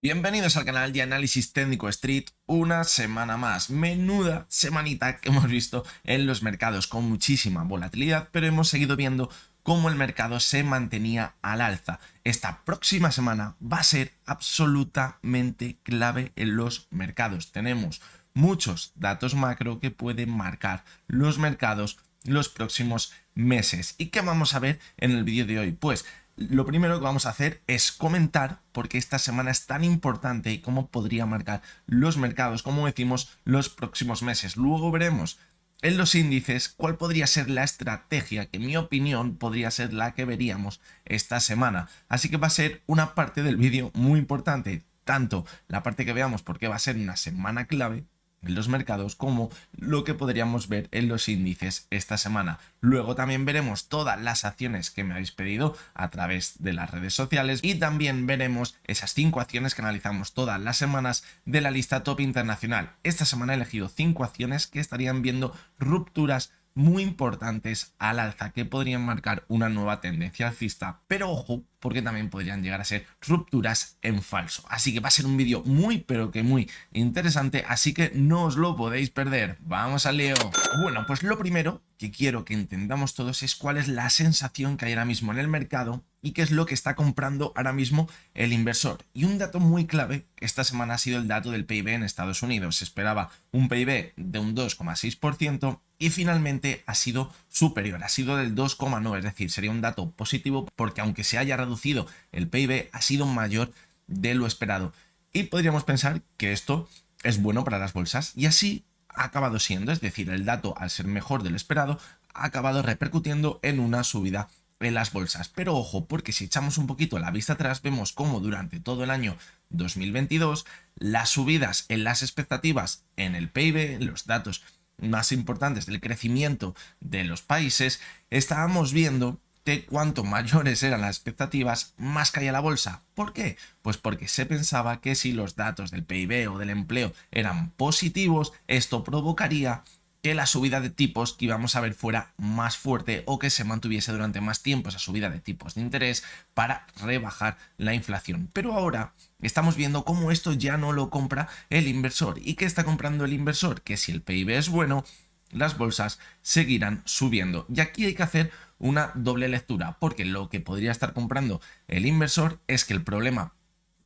Bienvenidos al canal de Análisis Técnico Street, una semana más. Menuda semanita que hemos visto en los mercados con muchísima volatilidad, pero hemos seguido viendo cómo el mercado se mantenía al alza. Esta próxima semana va a ser absolutamente clave en los mercados. Tenemos muchos datos macro que pueden marcar los mercados los próximos meses. ¿Y qué vamos a ver en el vídeo de hoy? Pues lo primero que vamos a hacer es comentar por qué esta semana es tan importante y cómo podría marcar los mercados, como decimos, los próximos meses. Luego veremos en los índices cuál podría ser la estrategia que en mi opinión podría ser la que veríamos esta semana. Así que va a ser una parte del vídeo muy importante, tanto la parte que veamos por qué va a ser una semana clave en los mercados como lo que podríamos ver en los índices esta semana. Luego también veremos todas las acciones que me habéis pedido a través de las redes sociales y también veremos esas 5 acciones que analizamos todas las semanas de la lista top internacional. Esta semana he elegido 5 acciones que estarían viendo rupturas muy importantes al alza que podrían marcar una nueva tendencia alcista, pero ojo, porque también podrían llegar a ser rupturas en falso. Así que va a ser un vídeo muy pero que muy interesante, así que no os lo podéis perder. ¡Vamos al lío! Bueno, pues lo primero que quiero que entendamos todos es cuál es la sensación que hay ahora mismo en el mercado y qué es lo que está comprando ahora mismo el inversor. Y un dato muy clave esta semana ha sido el dato del PIB en Estados Unidos. Se esperaba un PIB de un 2,6% y finalmente ha sido superior, ha sido del 2,9%, es decir, sería un dato positivo porque aunque se haya reducido el PIB ha sido mayor de lo esperado. Y podríamos pensar que esto es bueno para las bolsas y así ha acabado siendo, es decir, el dato al ser mejor de lo esperado ha acabado repercutiendo en una subida en las bolsas. Pero ojo, porque si echamos un poquito la vista atrás vemos cómo durante todo el año 2022 las subidas en las expectativas en el PIB, en los datos más importantes del crecimiento de los países, estábamos viendo que cuanto mayores eran las expectativas, más caía la bolsa. ¿Por qué? Pues porque se pensaba que si los datos del PIB o del empleo eran positivos, esto provocaría que la subida de tipos que íbamos a ver fuera más fuerte o que se mantuviese durante más tiempo esa subida de tipos de interés para rebajar la inflación. Pero ahora estamos viendo cómo esto ya no lo compra el inversor. ¿Y qué está comprando el inversor? Que si el PIB es bueno, las bolsas seguirán subiendo. Y aquí hay que hacer una doble lectura, porque lo que podría estar comprando el inversor es que el problema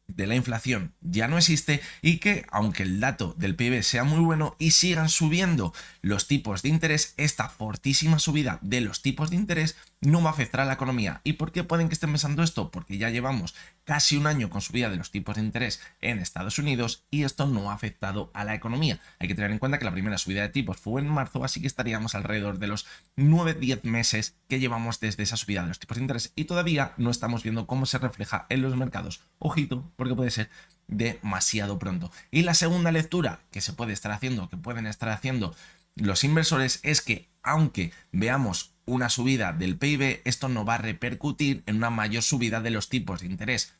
de la inflación ya no existe y que aunque el dato del PIB sea muy bueno y sigan subiendo los tipos de interés, esta fortísima subida de los tipos de interés no va a afectar a la economía. ¿Y por qué pueden que estén pensando esto? Porque ya llevamos casi un año con subida de los tipos de interés en Estados Unidos y esto no ha afectado a la economía. Hay que tener en cuenta que la primera subida de tipos fue en marzo, así que estaríamos alrededor de los 9-10 meses que llevamos desde esa subida de los tipos de interés y todavía no estamos viendo cómo se refleja en los mercados. Ojito, porque puede ser demasiado pronto. Y la segunda lectura que se puede estar haciendo, que pueden estar haciendo los inversores, es que aunque veamos una subida del PIB, esto no va a repercutir en una mayor subida de los tipos de interés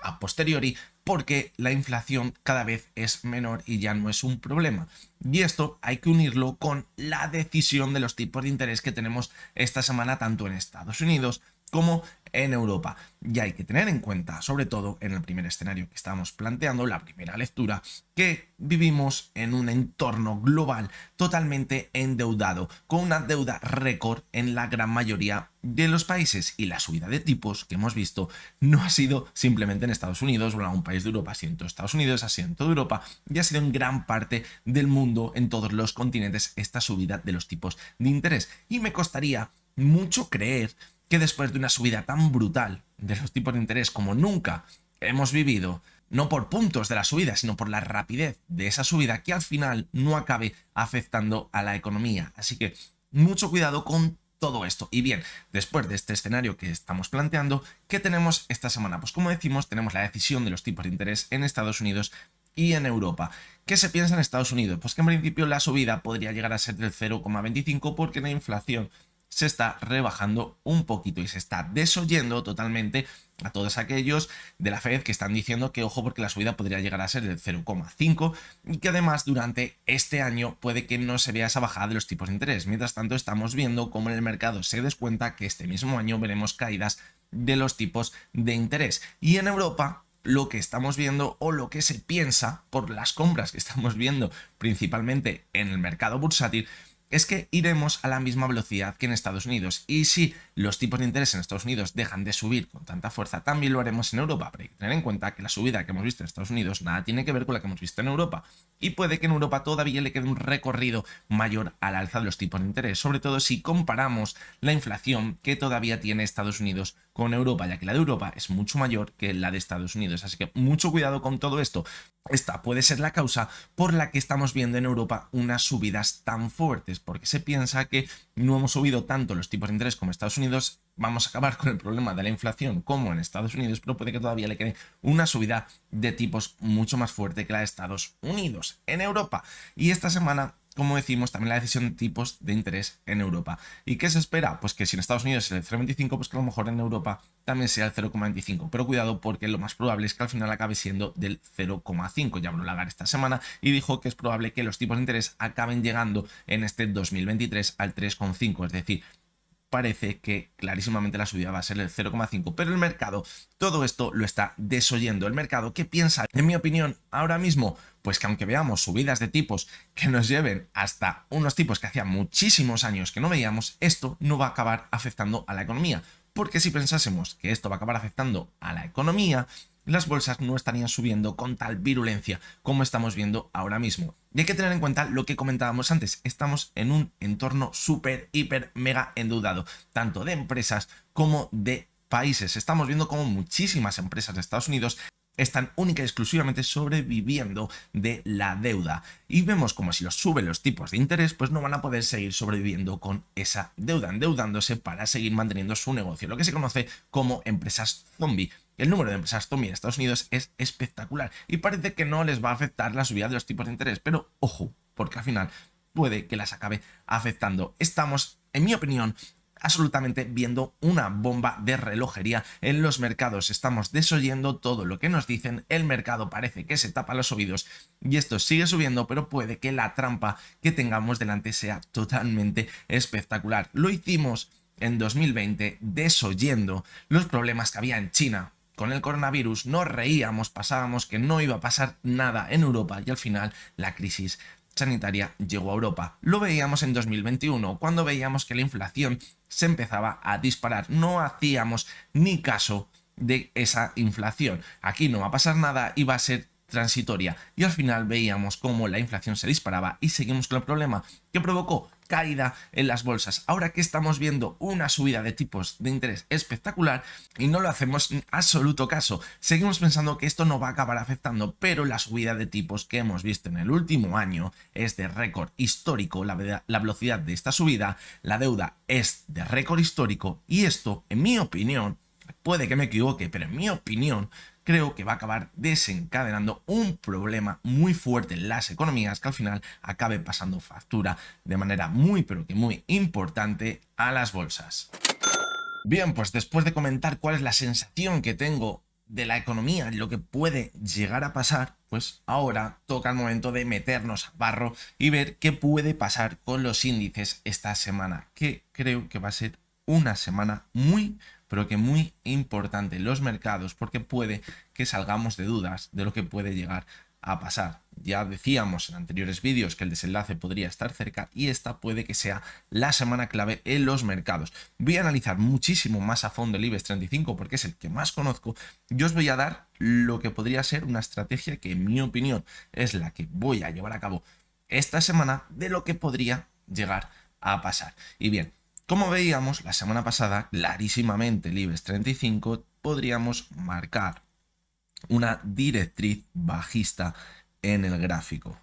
a posteriori, porque la inflación cada vez es menor y ya no es un problema. Y esto hay que unirlo con la decisión de los tipos de interés que tenemos esta semana tanto en Estados Unidos como en Europa. Y hay que tener en cuenta, sobre todo en el primer escenario que estamos planteando, la primera lectura, que vivimos en un entorno global totalmente endeudado, con una deuda récord en la gran mayoría de los países. Y la subida de tipos que hemos visto no ha sido simplemente en Estados Unidos o en algún país de Europa, ha sido en todo Estados Unidos, ha sido en toda Europa y ha sido en gran parte del mundo, en todos los continentes, esta subida de los tipos de interés. Y me costaría mucho creer que después de una subida tan brutal de los tipos de interés como nunca hemos vivido, no por puntos de la subida, sino por la rapidez de esa subida, que al final no acabe afectando a la economía. Así que mucho cuidado con todo esto. Y bien, después de este escenario que estamos planteando, ¿qué tenemos esta semana? Pues como decimos, tenemos la decisión de los tipos de interés en Estados Unidos y en Europa. ¿Qué se piensa en Estados Unidos? Pues que en principio la subida podría llegar a ser del 0,25 porque la inflación se está rebajando un poquito y se está desoyendo totalmente a todos aquellos de la Fed que están diciendo que ojo porque la subida podría llegar a ser del 0,5 y que además durante este año puede que no se vea esa bajada de los tipos de interés. Mientras tanto estamos viendo cómo en el mercado se descuenta que este mismo año veremos caídas de los tipos de interés. Y en Europa lo que estamos viendo o lo que se piensa por las compras que estamos viendo principalmente en el mercado bursátil es que iremos a la misma velocidad que en Estados Unidos. Y si los tipos de interés en Estados Unidos dejan de subir con tanta fuerza, también lo haremos en Europa. Pero hay que tener en cuenta que la subida que hemos visto en Estados Unidos nada tiene que ver con la que hemos visto en Europa. Y puede que en Europa todavía le quede un recorrido mayor al alza de los tipos de interés, sobre todo si comparamos la inflación que todavía tiene Estados Unidos con Europa, ya que la de Europa es mucho mayor que la de Estados Unidos. Así que mucho cuidado con todo esto. Esta puede ser la causa por la que estamos viendo en Europa unas subidas tan fuertes, porque se piensa que no hemos subido tanto los tipos de interés como Estados Unidos, vamos a acabar con el problema de la inflación como en Estados Unidos, pero puede que todavía le quede una subida de tipos mucho más fuerte que la de Estados Unidos en Europa. Y esta semana, como decimos, también la decisión de tipos de interés en Europa. ¿Y qué se espera? Pues que si en Estados Unidos es el 0,25, pues que a lo mejor en Europa también sea el 0,25. Pero cuidado, porque lo más probable es que al final acabe siendo del 0,5. Ya habló Lagarde esta semana y dijo que es probable que los tipos de interés acaben llegando en este 2023 al 3,5. Es decir, parece que clarísimamente la subida va a ser el 0,5, pero el mercado todo esto lo está desoyendo. El mercado, ¿qué piensa? En mi opinión, ahora mismo, pues que aunque veamos subidas de tipos que nos lleven hasta unos tipos que hacía muchísimos años que no veíamos, esto no va a acabar afectando a la economía. Porque si pensásemos que esto va a acabar afectando a la economía, las bolsas no estarían subiendo con tal virulencia como estamos viendo ahora mismo. Y hay que tener en cuenta lo que comentábamos antes, estamos en un entorno súper, hiper, mega endeudado, tanto de empresas como de países. Estamos viendo como muchísimas empresas de Estados Unidos están única y exclusivamente sobreviviendo de la deuda. Y vemos como si los suben los tipos de interés, pues no van a poder seguir sobreviviendo con esa deuda, endeudándose para seguir manteniendo su negocio, lo que se conoce como empresas zombie. El número de empresas zombie en Estados Unidos es espectacular y parece que no les va a afectar la subida de los tipos de interés, pero ojo, porque al final puede que las acabe afectando. Estamos, en mi opinión, absolutamente viendo una bomba de relojería en los mercados. Estamos desoyendo todo lo que nos dicen, el mercado parece que se tapa los oídos y esto sigue subiendo, pero puede que la trampa que tengamos delante sea totalmente espectacular. Lo hicimos en 2020 desoyendo los problemas que había en China. Con el coronavirus nos reíamos, pasábamos que no iba a pasar nada en Europa y al final la crisis sanitaria llegó a Europa. Lo veíamos en 2021, cuando veíamos que la inflación se empezaba a disparar. No hacíamos ni caso de esa inflación. Aquí no va a pasar nada y va a ser transitoria. Y al final veíamos cómo la inflación se disparaba y seguimos con el problema que provocó caída en las bolsas. Ahora que estamos viendo una subida de tipos de interés espectacular y no lo hacemos en absoluto caso, seguimos pensando que esto no va a acabar afectando, pero la subida de tipos que hemos visto en el último año es de récord histórico. La velocidad de esta subida, la deuda es de récord histórico y esto, en mi opinión, puede que me equivoque, pero en mi opinión creo que va a acabar desencadenando un problema muy fuerte en las economías que al final acabe pasando factura de manera muy pero que muy importante a las bolsas. Bien, pues después de comentar cuál es la sensación que tengo de la economía y lo que puede llegar a pasar, pues ahora toca el momento de meternos a barro y ver qué puede pasar con los índices esta semana, que creo que va a ser una semana muy pero que muy importante en los mercados, porque puede que salgamos de dudas de lo que puede llegar a pasar. Ya decíamos en anteriores vídeos que el desenlace podría estar cerca y esta puede que sea la semana clave en los mercados. Voy a analizar muchísimo más a fondo el IBEX 35 porque es el que más conozco. Yo os voy a dar lo que podría ser una estrategia que en mi opinión es la que voy a llevar a cabo esta semana de lo que podría llegar a pasar. Y bien, como veíamos la semana pasada, clarísimamente el IBEX 35 podríamos marcar una directriz bajista en el gráfico.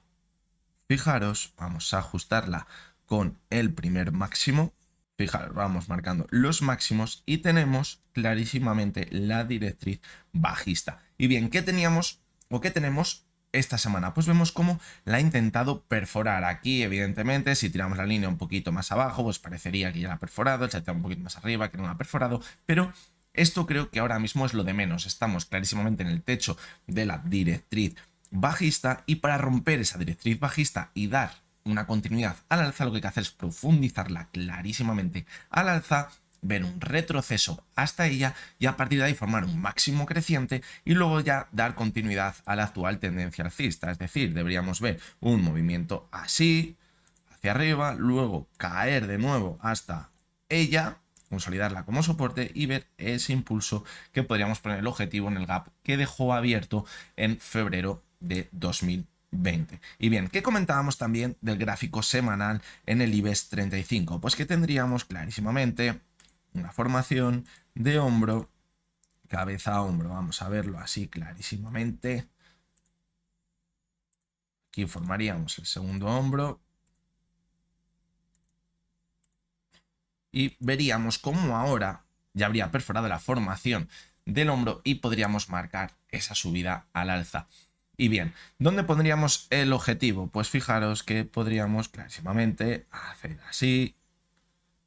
Fijaros, vamos a ajustarla con el primer máximo. Fijaros, vamos marcando los máximos y tenemos clarísimamente la directriz bajista. Y bien, ¿qué teníamos o qué tenemos esta semana? Pues vemos cómo la ha intentado perforar. Aquí, evidentemente, si tiramos la línea un poquito más abajo, pues parecería que ya la ha perforado, si la tiramos un poquito más arriba, que no la ha perforado, pero esto creo que ahora mismo es lo de menos. Estamos clarísimamente en el techo de la directriz bajista y para romper esa directriz bajista y dar una continuidad al alza, lo que hay que hacer es profundizarla clarísimamente al alza ver un retroceso hasta ella y a partir de ahí formar un máximo creciente y luego ya dar continuidad a la actual tendencia alcista. Es decir, deberíamos ver un movimiento así, hacia arriba, luego caer de nuevo hasta ella, consolidarla como soporte y ver ese impulso que podríamos poner el objetivo en el gap que dejó abierto en febrero de 2020. Y bien, ¿qué comentábamos también del gráfico semanal en el IBEX 35? Pues que tendríamos clarísimamente una formación de hombro, cabeza a hombro. Vamos a verlo así clarísimamente. Aquí formaríamos el segundo hombro. Y veríamos cómo ahora ya habría perforado la formación del hombro y podríamos marcar esa subida al alza. Y bien, ¿dónde pondríamos el objetivo? Pues fijaros que podríamos clarísimamente hacer así,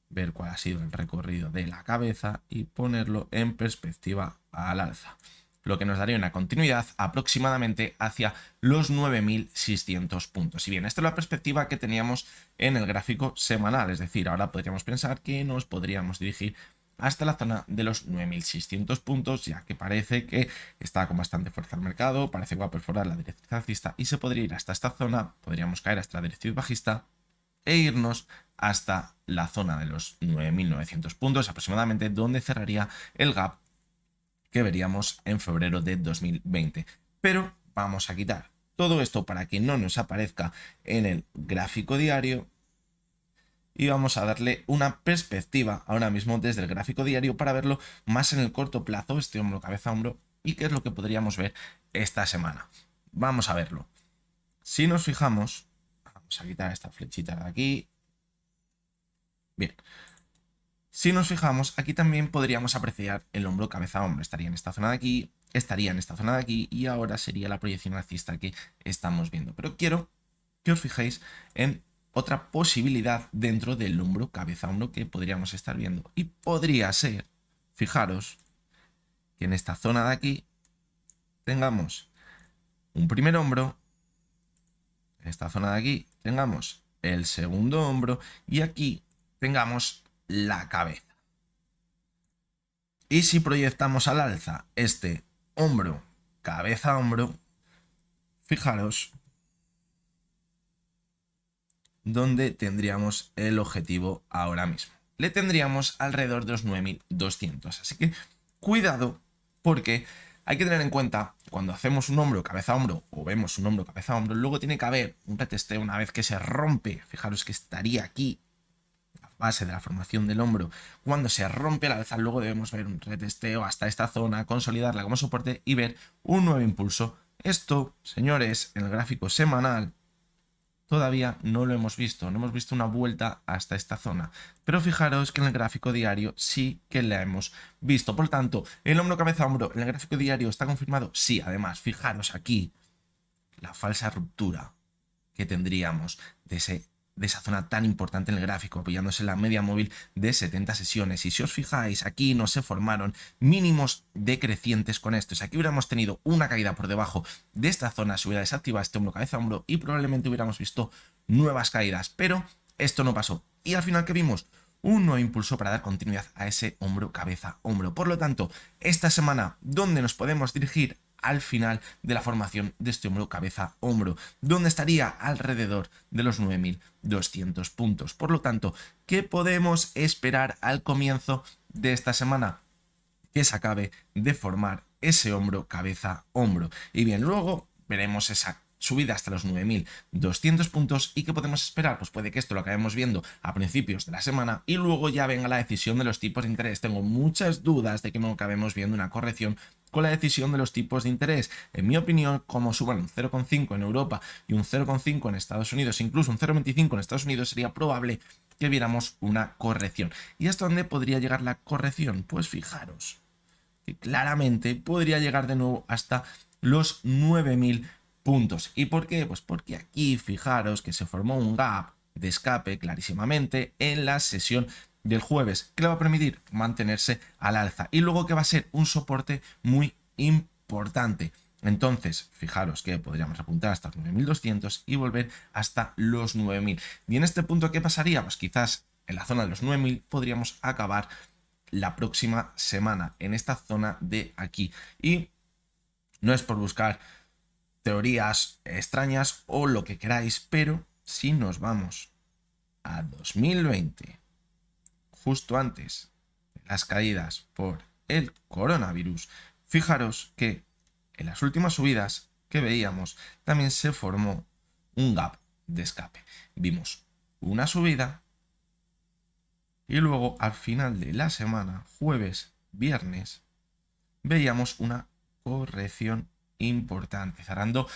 ver cuál ha sido el recorrido de la cabeza y ponerlo en perspectiva al alza, lo que nos daría una continuidad aproximadamente hacia los 9.600 puntos. Y bien, esta es la perspectiva que teníamos en el gráfico semanal, es decir, ahora podríamos pensar que nos podríamos dirigir hasta la zona de los 9.600 puntos, ya que parece que está con bastante fuerza el mercado, parece que va a perforar la directriz alcista y se podría ir hasta esta zona, podríamos caer hasta la directriz bajista e irnos hasta la zona de los 9.900 puntos aproximadamente, donde cerraría el gap que veríamos en febrero de 2020. Pero vamos a quitar todo esto para que no nos aparezca en el gráfico diario y vamos a darle una perspectiva ahora mismo desde el gráfico diario para verlo más en el corto plazo, este hombro, cabeza, hombro, y qué es lo que podríamos ver esta semana. Vamos a verlo. Si nos fijamos, vamos a quitar esta flechita de aquí. Bien. Si nos fijamos, aquí también podríamos apreciar el hombro cabeza hombro. Estaría en esta zona de aquí, estaría en esta zona de aquí y ahora sería la proyección alcista que estamos viendo. Pero quiero que os fijéis en otra posibilidad dentro del hombro cabeza hombro que podríamos estar viendo. Y podría ser, fijaros, que en esta zona de aquí tengamos un primer hombro, en esta zona de aquí tengamos el segundo hombro y aquí tengamos la cabeza. Y si proyectamos al alza este hombro, cabeza, hombro, fijaros dónde tendríamos el objetivo ahora mismo. Le tendríamos alrededor de los 9.200. Así que cuidado, porque hay que tener en cuenta cuando hacemos un hombro, cabeza, hombro o vemos un hombro, cabeza, hombro, luego tiene que haber un retesteo una vez que se rompe. Fijaros que estaría aquí base de la formación del hombro. Cuando se rompe el alza, luego debemos ver un retesteo hasta esta zona, consolidarla como soporte y ver un nuevo impulso. Esto, señores, en el gráfico semanal todavía no lo hemos visto, no hemos visto una vuelta hasta esta zona, pero fijaros que en el gráfico diario sí que la hemos visto. Por tanto, el hombro, cabeza, hombro en el gráfico diario está confirmado. Sí, además, fijaros aquí la falsa ruptura que tendríamos de esa zona tan importante en el gráfico, apoyándose en la media móvil de 70 sesiones. Y si os fijáis, aquí no se formaron mínimos decrecientes con esto. Si aquí hubiéramos tenido una caída por debajo de esta zona, se hubiera desactivado este hombro, cabeza, hombro y probablemente hubiéramos visto nuevas caídas. Pero esto no pasó. Y al final, ¿qué vimos? Un nuevo impulso para dar continuidad a ese hombro, cabeza, hombro. Por lo tanto, esta semana, ¿dónde nos podemos dirigir? Al final de la formación de este hombro, cabeza, hombro, donde estaría alrededor de los 9.200 puntos. Por lo tanto, ¿qué podemos esperar al comienzo de esta semana? Que se acabe de formar ese hombro, cabeza, hombro. Y bien, luego veremos esa subida hasta los 9.200 puntos. ¿Y qué podemos esperar? Pues puede que esto lo acabemos viendo a principios de la semana y luego ya venga la decisión de los tipos de interés. Tengo muchas dudas de que no acabemos viendo una corrección con la decisión de los tipos de interés. En mi opinión, como suban un 0,5 en Europa y un 0,5 en Estados Unidos, incluso un 0,25 en Estados Unidos, sería probable que viéramos una corrección. ¿Y hasta dónde podría llegar la corrección? Pues fijaros que claramente podría llegar de nuevo hasta los 9.000 puntos. ¿Y por qué? Pues porque aquí fijaros que se formó un gap de escape clarísimamente en la sesión del jueves, que le va a permitir mantenerse al alza y luego que va a ser un soporte muy importante. Entonces, fijaros que podríamos apuntar hasta los 9.200 y volver hasta los 9.000. Y en este punto, ¿qué pasaría? Pues quizás en la zona de los 9.000 podríamos acabar la próxima semana en esta zona de aquí. Y no es por buscar teorías extrañas o lo que queráis, pero si nos vamos a 2020, justo antes de las caídas por el coronavirus, fijaros que en las últimas subidas que veíamos también se formó un gap de escape. Vimos una subida y luego al final de la semana, jueves, viernes, veíamos una corrección importante, cerrando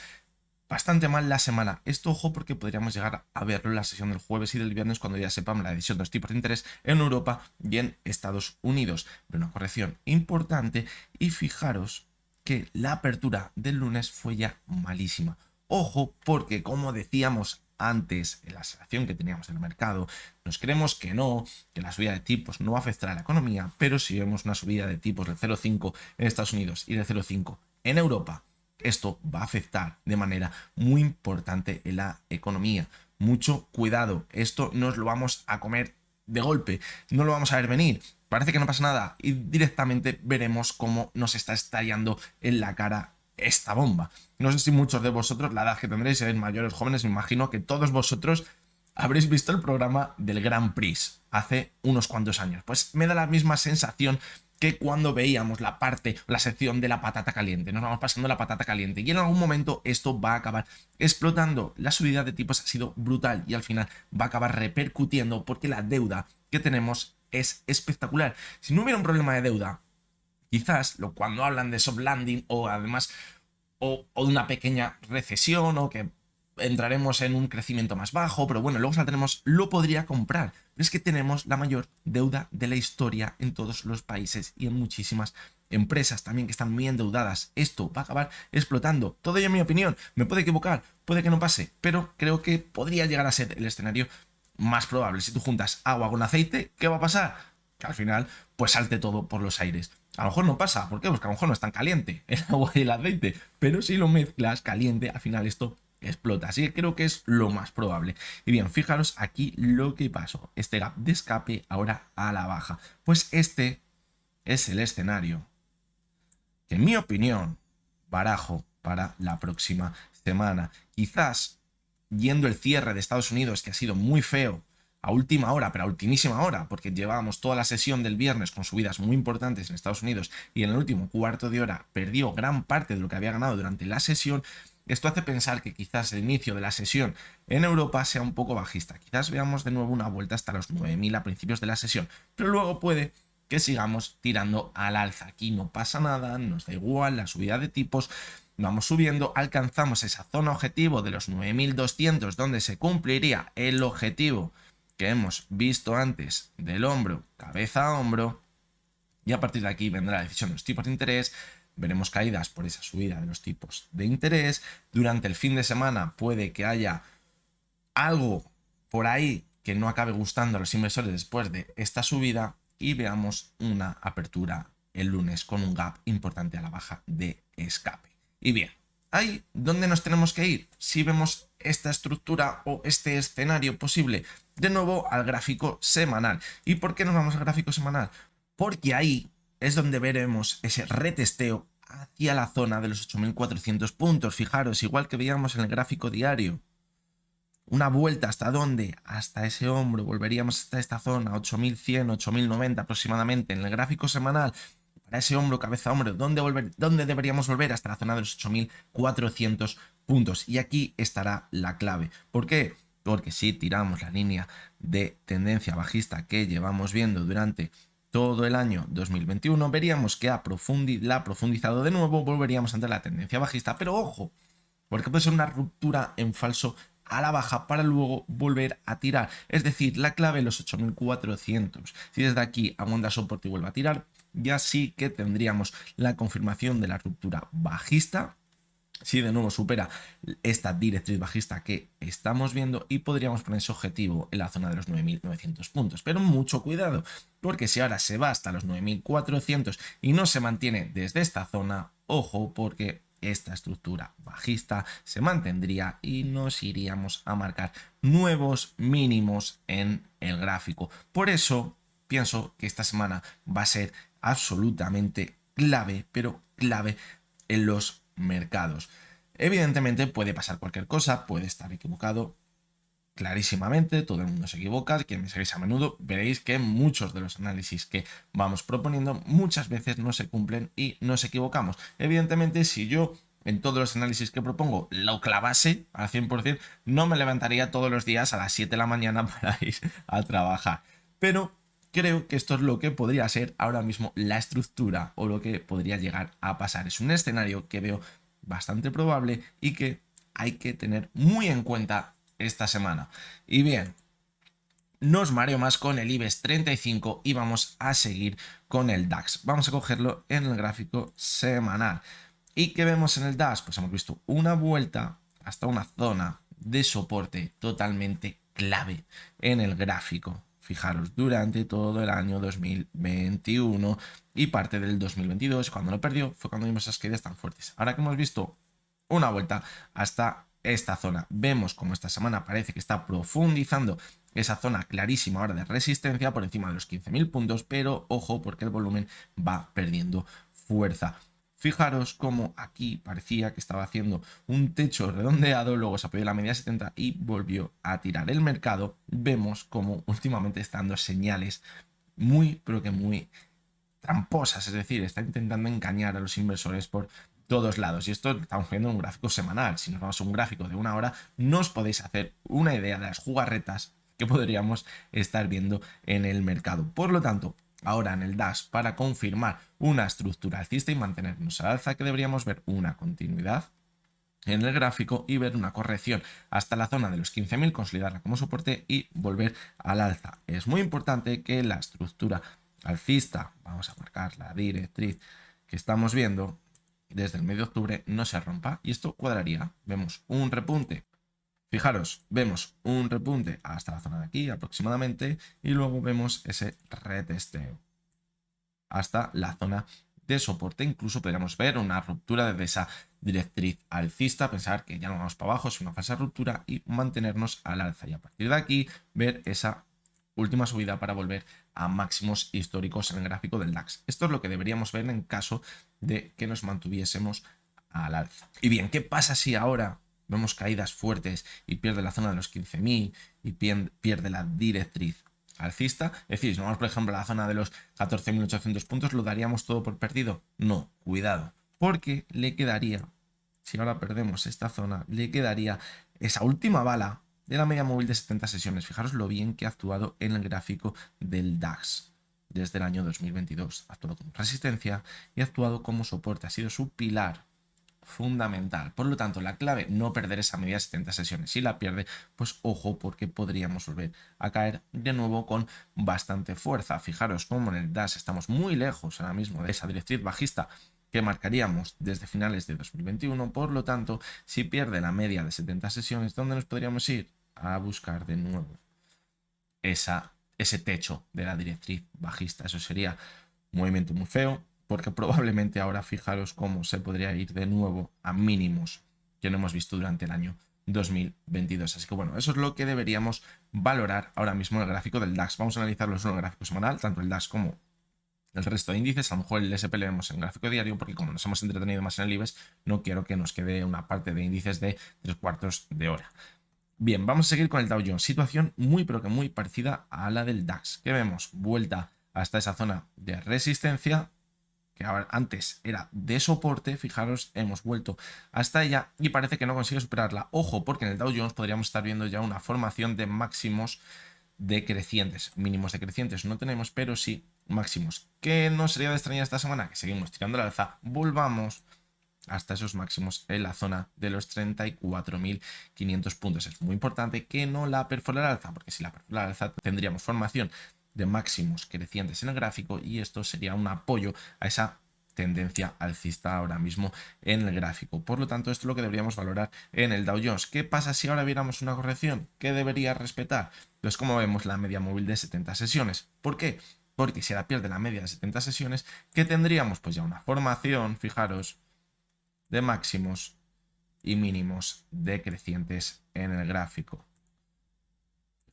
bastante mal la semana. Esto, ojo, porque podríamos llegar a verlo en la sesión del jueves y del viernes cuando ya sepamos la decisión de los tipos de interés en Europa y en Estados Unidos. Pero una corrección importante y fijaros que la apertura del lunes fue ya malísima. Ojo, porque como decíamos antes en la sensación que teníamos del mercado, nos creemos que no, que la subida de tipos no afectará a la economía, pero si vemos una subida de tipos del 0,5 en Estados Unidos y del 0,5 en Europa, esto va a afectar de manera muy importante en la economía. Mucho cuidado, esto nos lo vamos a comer de golpe, no lo vamos a ver venir. Parece que no pasa nada y directamente veremos cómo nos está estallando en la cara esta bomba. No sé si muchos de vosotros, la edad que tendréis, seréis mayores, jóvenes, me imagino que todos vosotros habréis visto el programa del Grand Prix hace unos cuantos años. Pues me da la misma sensación que cuando veíamos la sección de la patata caliente. Nos vamos pasando la patata caliente y en algún momento esto va a acabar explotando. La subida de tipos ha sido brutal y al final va a acabar repercutiendo porque la deuda que tenemos es espectacular. Si no hubiera un problema de deuda, quizás cuando hablan de soft landing o además o de una pequeña recesión o que entraremos en un crecimiento más bajo, pero bueno, luego si la tenemos, lo podría comprar. Pero es que tenemos la mayor deuda de la historia en todos los países y en muchísimas empresas también que están muy endeudadas. Esto va a acabar explotando. Todo ello en mi opinión. Me puede equivocar, puede que no pase, pero creo que podría llegar a ser el escenario más probable. Si tú juntas agua con aceite, ¿qué va a pasar? Que al final, pues salte todo por los aires. A lo mejor no pasa, ¿por qué? Porque a lo mejor no es tan caliente el agua y el aceite, pero si lo mezclas caliente, al final esto explota. Así que creo que es lo más probable. Y bien, fijaros aquí lo que pasó. Este gap de escape ahora a la baja. Pues este es el escenario que, en mi opinión, barajo para la próxima semana. Quizás yendo el cierre de Estados Unidos, que ha sido muy feo, a última hora, pero a ultimísima hora, porque llevábamos toda la sesión del viernes con subidas muy importantes en Estados Unidos y en el último cuarto de hora perdió gran parte de lo que había ganado durante la sesión. Esto hace pensar que quizás el inicio de la sesión en Europa sea un poco bajista. Quizás veamos de nuevo una vuelta hasta los 9.000 a principios de la sesión, pero luego puede que sigamos tirando al alza. Aquí no pasa nada, nos da igual la subida de tipos. Vamos subiendo, alcanzamos esa zona objetivo de los 9.200 donde se cumpliría el objetivo que hemos visto antes del hombro, cabeza a hombro, y a partir de aquí vendrá la decisión de los tipos de interés. Veremos caídas por esa subida de los tipos de interés. Durante el fin de semana puede que haya algo por ahí que no acabe gustando a los inversores después de esta subida y veamos una apertura el lunes con un gap importante a la baja de escape. Y bien, ahí donde nos tenemos que ir, si vemos esta estructura o este escenario posible, de nuevo al gráfico semanal. ¿Y por qué nos vamos al gráfico semanal? Porque ahí es donde veremos ese retesteo hacia la zona de los 8.400 puntos. Fijaros, igual que veíamos en el gráfico diario, una vuelta hasta dónde, hasta ese hombro, volveríamos hasta esta zona, 8.100, 8.090 aproximadamente en el gráfico semanal. Para ese hombro, cabeza, hombro, ¿dónde deberíamos volver? Hasta la zona de los 8.400 puntos. Y aquí estará la clave. ¿Por qué? Porque si tiramos la línea de tendencia bajista que llevamos viendo durante todo el año 2021, veríamos que la ha profundizado de nuevo, volveríamos ante la tendencia bajista. Pero ojo, porque puede ser una ruptura en falso a la baja para luego volver a tirar. Es decir, la clave los 8.400. Si desde aquí aguanta soporte y vuelve a tirar, ya sí que tendríamos la confirmación de la ruptura bajista. Si de nuevo supera esta directriz bajista que estamos viendo y podríamos poner ese objetivo en la zona de los 9.900 puntos. Pero mucho cuidado, porque si ahora se va hasta los 9.400 y no se mantiene desde esta zona, ojo, porque esta estructura bajista se mantendría y nos iríamos a marcar nuevos mínimos en el gráfico. Por eso pienso que esta semana va a ser absolutamente clave, pero clave en los mercados. Evidentemente puede pasar cualquier cosa, puede estar equivocado clarísimamente, todo el mundo se equivoca, quien me seguís a menudo veréis que muchos de los análisis que vamos proponiendo muchas veces no se cumplen y nos equivocamos. Evidentemente, si yo en todos los análisis que propongo lo clavase al 100%, no me levantaría todos los días a las 7 de la mañana para ir a trabajar. Pero creo que esto es lo que podría ser ahora mismo la estructura o lo que podría llegar a pasar. Es un escenario que veo bastante probable y que hay que tener muy en cuenta esta semana. Y bien, no os mareo más con el IBEX 35 y vamos a seguir con el DAX. Vamos a cogerlo en el gráfico semanal. ¿Y qué vemos en el DAX? Pues hemos visto una vuelta hasta una zona de soporte totalmente clave en el gráfico. Fijaros, durante todo el año 2021 y parte del 2022, cuando lo perdió, fue cuando vimos esas caídas tan fuertes. Ahora que hemos visto una vuelta hasta esta zona, vemos como esta semana parece que está profundizando esa zona clarísima ahora de resistencia por encima de los 15.000 puntos, pero ojo porque el volumen va perdiendo fuerza. Fijaros como aquí parecía que estaba haciendo un techo redondeado, luego se apoyó en la media 70 y volvió a tirar el mercado. Vemos como últimamente está dando señales muy, pero que muy tramposas, es decir, está intentando engañar a los inversores por todos lados. Y esto estamos viendo en un gráfico semanal. Si nos vamos a un gráfico de una hora, no os podéis hacer una idea de las jugarretas que podríamos estar viendo en el mercado. Por lo tanto, ahora en el DAX, para confirmar una estructura alcista y mantenernos al alza, que deberíamos ver una continuidad en el gráfico y ver una corrección hasta la zona de los 15.000, consolidarla como soporte y volver al alza. Es muy importante que la estructura alcista, vamos a marcar la directriz que estamos viendo desde el mes de octubre, no se rompa y esto cuadraría. Vemos un repunte. Fijaros, vemos un repunte hasta la zona de aquí aproximadamente y luego vemos ese retesteo hasta la zona de soporte. Incluso podríamos ver una ruptura de esa directriz alcista, pensar que ya no vamos para abajo, es una falsa ruptura y mantenernos al alza. Y a partir de aquí ver esa última subida para volver a máximos históricos en el gráfico del DAX. Esto es lo que deberíamos ver en caso de que nos mantuviésemos al alza. Y bien, ¿qué pasa si ahora vemos caídas fuertes y pierde la zona de los 15.000 y pierde la directriz alcista? Es decir, si nos vamos por ejemplo a la zona de los 14.800 puntos, ¿lo daríamos todo por perdido? No, cuidado, porque le quedaría, si ahora perdemos esta zona, le quedaría esa última bala de la media móvil de 70 sesiones. Fijaros lo bien que ha actuado en el gráfico del DAX desde el año 2022. Ha actuado como resistencia y ha actuado como soporte, ha sido su pilar fundamental. Por lo tanto, la clave, no perder esa media de 70 sesiones. Si la pierde, pues ojo, porque podríamos volver a caer de nuevo con bastante fuerza. Fijaros cómo en el DAX estamos muy lejos ahora mismo de esa directriz bajista que marcaríamos desde finales de 2021. Por lo tanto, si pierde la media de 70 sesiones, ¿dónde nos podríamos ir? A buscar de nuevo ese techo de la directriz bajista. Eso sería un movimiento muy feo, porque probablemente ahora fijaros cómo se podría ir de nuevo a mínimos que no hemos visto durante el año 2022. Así que bueno, eso es lo que deberíamos valorar ahora mismo en el gráfico del DAX. Vamos a analizarlo en el gráfico semanal, tanto el DAX como el resto de índices. A lo mejor el SP le vemos en el gráfico diario, porque como nos hemos entretenido más en el IBEX, no quiero que nos quede una parte de índices de 3/4 de hora. Bien, vamos a seguir con el Dow Jones. Situación muy pero que muy parecida a la del DAX. ¿Qué vemos? Vuelta hasta esa zona de resistencia, que ahora antes era de soporte. Fijaros, hemos vuelto hasta ella y parece que no consigue superarla. Ojo, porque en el Dow Jones podríamos estar viendo ya una formación de máximos decrecientes. Mínimos decrecientes no tenemos, pero sí máximos. ¿Qué nos sería de extrañar esta semana? Que seguimos tirando al alza, volvamos hasta esos máximos en la zona de los 34.500 puntos. Es muy importante que no la perfore al alza, porque si la perfora al alza tendríamos formación de máximos crecientes en el gráfico y esto sería un apoyo a esa tendencia alcista ahora mismo en el gráfico. Por lo tanto, esto es lo que deberíamos valorar en el Dow Jones. ¿Qué pasa si ahora viéramos una corrección? ¿Qué debería respetar? Pues como vemos la media móvil de 70 sesiones. ¿Por qué? Porque si ahora pierde la media de 70 sesiones, ¿qué tendríamos? Pues ya una formación, fijaros, de máximos y mínimos decrecientes en el gráfico.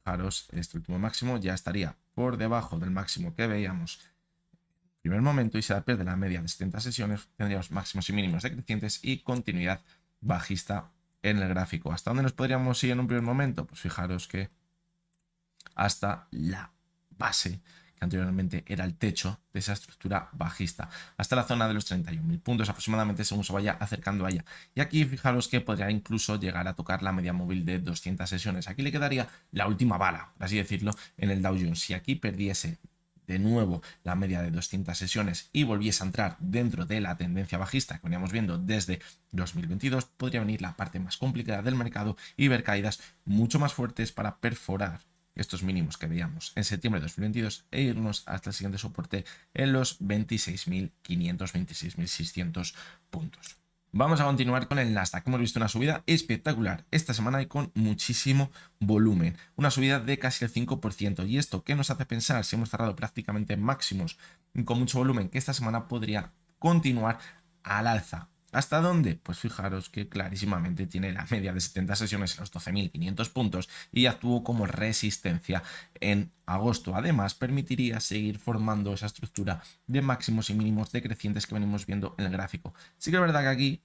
fijaros, este último máximo ya estaría por debajo del máximo que veíamos en el primer momento y se pierde la media de 70 sesiones, tendríamos máximos y mínimos decrecientes y continuidad bajista en el gráfico. ¿Hasta dónde nos podríamos ir en un primer momento? Pues fijaros que hasta la base, que anteriormente era el techo de esa estructura bajista, hasta la zona de los 31.000 puntos aproximadamente según se vaya acercando a ella. Y aquí fijaros que podría incluso llegar a tocar la media móvil de 200 sesiones. Aquí le quedaría la última bala, por así decirlo, en el Dow Jones. Si aquí perdiese de nuevo la media de 200 sesiones y volviese a entrar dentro de la tendencia bajista que veníamos viendo desde 2022, podría venir la parte más complicada del mercado y ver caídas mucho más fuertes para perforar estos mínimos que veíamos en septiembre de 2022 e irnos hasta el siguiente soporte en los 26.500, 26.600 puntos. Vamos a continuar con el Nasdaq. Hemos visto una subida espectacular esta semana y con muchísimo volumen. Una subida de casi el 5%. ¿Y esto qué nos hace pensar? Si hemos cerrado prácticamente máximos con mucho volumen, que esta semana podría continuar al alza. ¿Hasta dónde? Pues fijaros que clarísimamente tiene la media de 70 sesiones en los 12.500 puntos y actuó como resistencia en agosto. Además, permitiría seguir formando esa estructura de máximos y mínimos decrecientes que venimos viendo en el gráfico. Sí que es verdad que aquí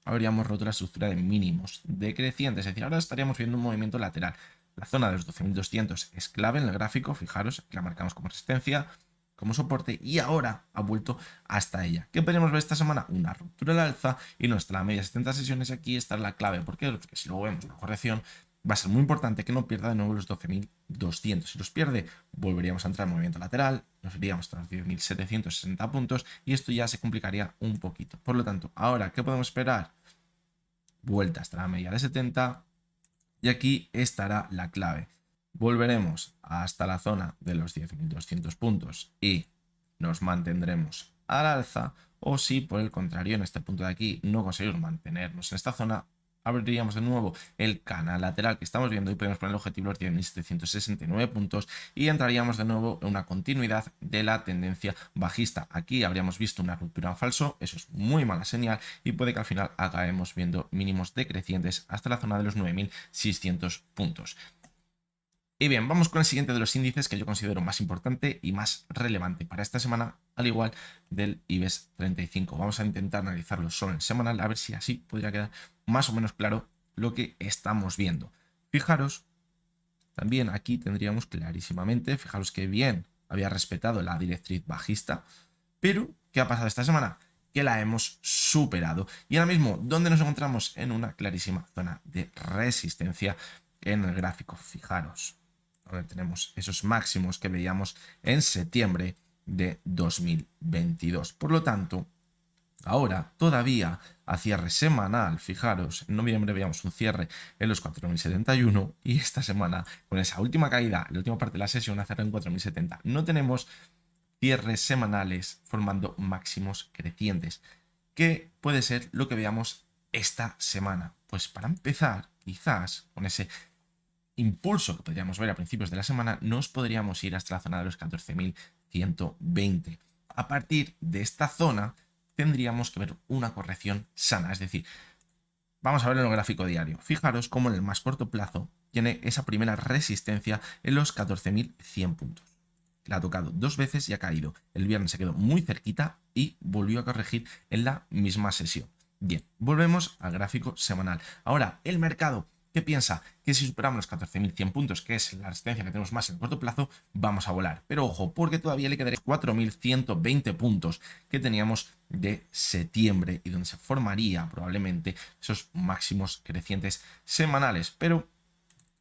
habríamos roto la estructura de mínimos decrecientes, es decir, ahora estaríamos viendo un movimiento lateral. La zona de los 12.200 es clave en el gráfico, fijaros, que la marcamos como resistencia, como soporte y ahora ha vuelto hasta ella. ¿Qué podríamos ver esta semana? Una ruptura al alza y nuestra media de 70 sesiones aquí está la clave. ¿Por qué? Porque si luego vemos una corrección va a ser muy importante que no pierda de nuevo los 12.200. Si los pierde, volveríamos a entrar en movimiento lateral, nos iríamos hasta los 10.760 puntos y esto ya se complicaría un poquito. Por lo tanto, ahora, ¿qué podemos esperar? Vuelta hasta la media de 70 y aquí estará la clave. Volveremos hasta la zona de los 10.200 puntos y nos mantendremos al alza, o si por el contrario en este punto de aquí no conseguimos mantenernos en esta zona, abriríamos de nuevo el canal lateral que estamos viendo y podemos poner el objetivo los 10.769 puntos y entraríamos de nuevo en una continuidad de la tendencia bajista. Aquí habríamos visto una ruptura en falso, eso es muy mala señal y puede que al final acabemos viendo mínimos decrecientes hasta la zona de los 9.600 puntos. Y bien, vamos con el siguiente de los índices que yo considero más importante y más relevante para esta semana, al igual del IBEX 35. Vamos a intentar analizarlo solo en semanal, a ver si así podría quedar más o menos claro lo que estamos viendo. Fijaros, también aquí tendríamos clarísimamente, fijaros que bien había respetado la directriz bajista, pero ¿qué ha pasado esta semana? Que la hemos superado. Y ahora mismo, ¿dónde nos encontramos? En una clarísima zona de resistencia en el gráfico. Fijaros, donde tenemos esos máximos que veíamos en septiembre de 2022. Por lo tanto, ahora todavía a cierre semanal, fijaros, en noviembre veíamos un cierre en los 4.071 y esta semana con esa última caída, la última parte de la sesión, a cerrar en 4.070. No tenemos cierres semanales formando máximos crecientes. ¿Qué puede ser lo que veamos esta semana? Pues para empezar, quizás con ese impulso que podríamos ver a principios de la semana, nos podríamos ir hasta la zona de los 14.120. A partir de esta zona tendríamos que ver una corrección sana, es decir, vamos a ver en el gráfico diario. Fijaros cómo en el más corto plazo tiene esa primera resistencia en los 14.100 puntos. La ha tocado dos veces y ha caído. El viernes se quedó muy cerquita y volvió a corregir en la misma sesión. Bien, volvemos al gráfico semanal. Ahora, el mercado, ¿qué piensa? Que si superamos los 14.100 puntos, que es la resistencia que tenemos más en el corto plazo, vamos a volar. Pero ojo, porque todavía le quedaría 4.120 puntos que teníamos de septiembre y donde se formaría probablemente esos máximos crecientes semanales. Pero,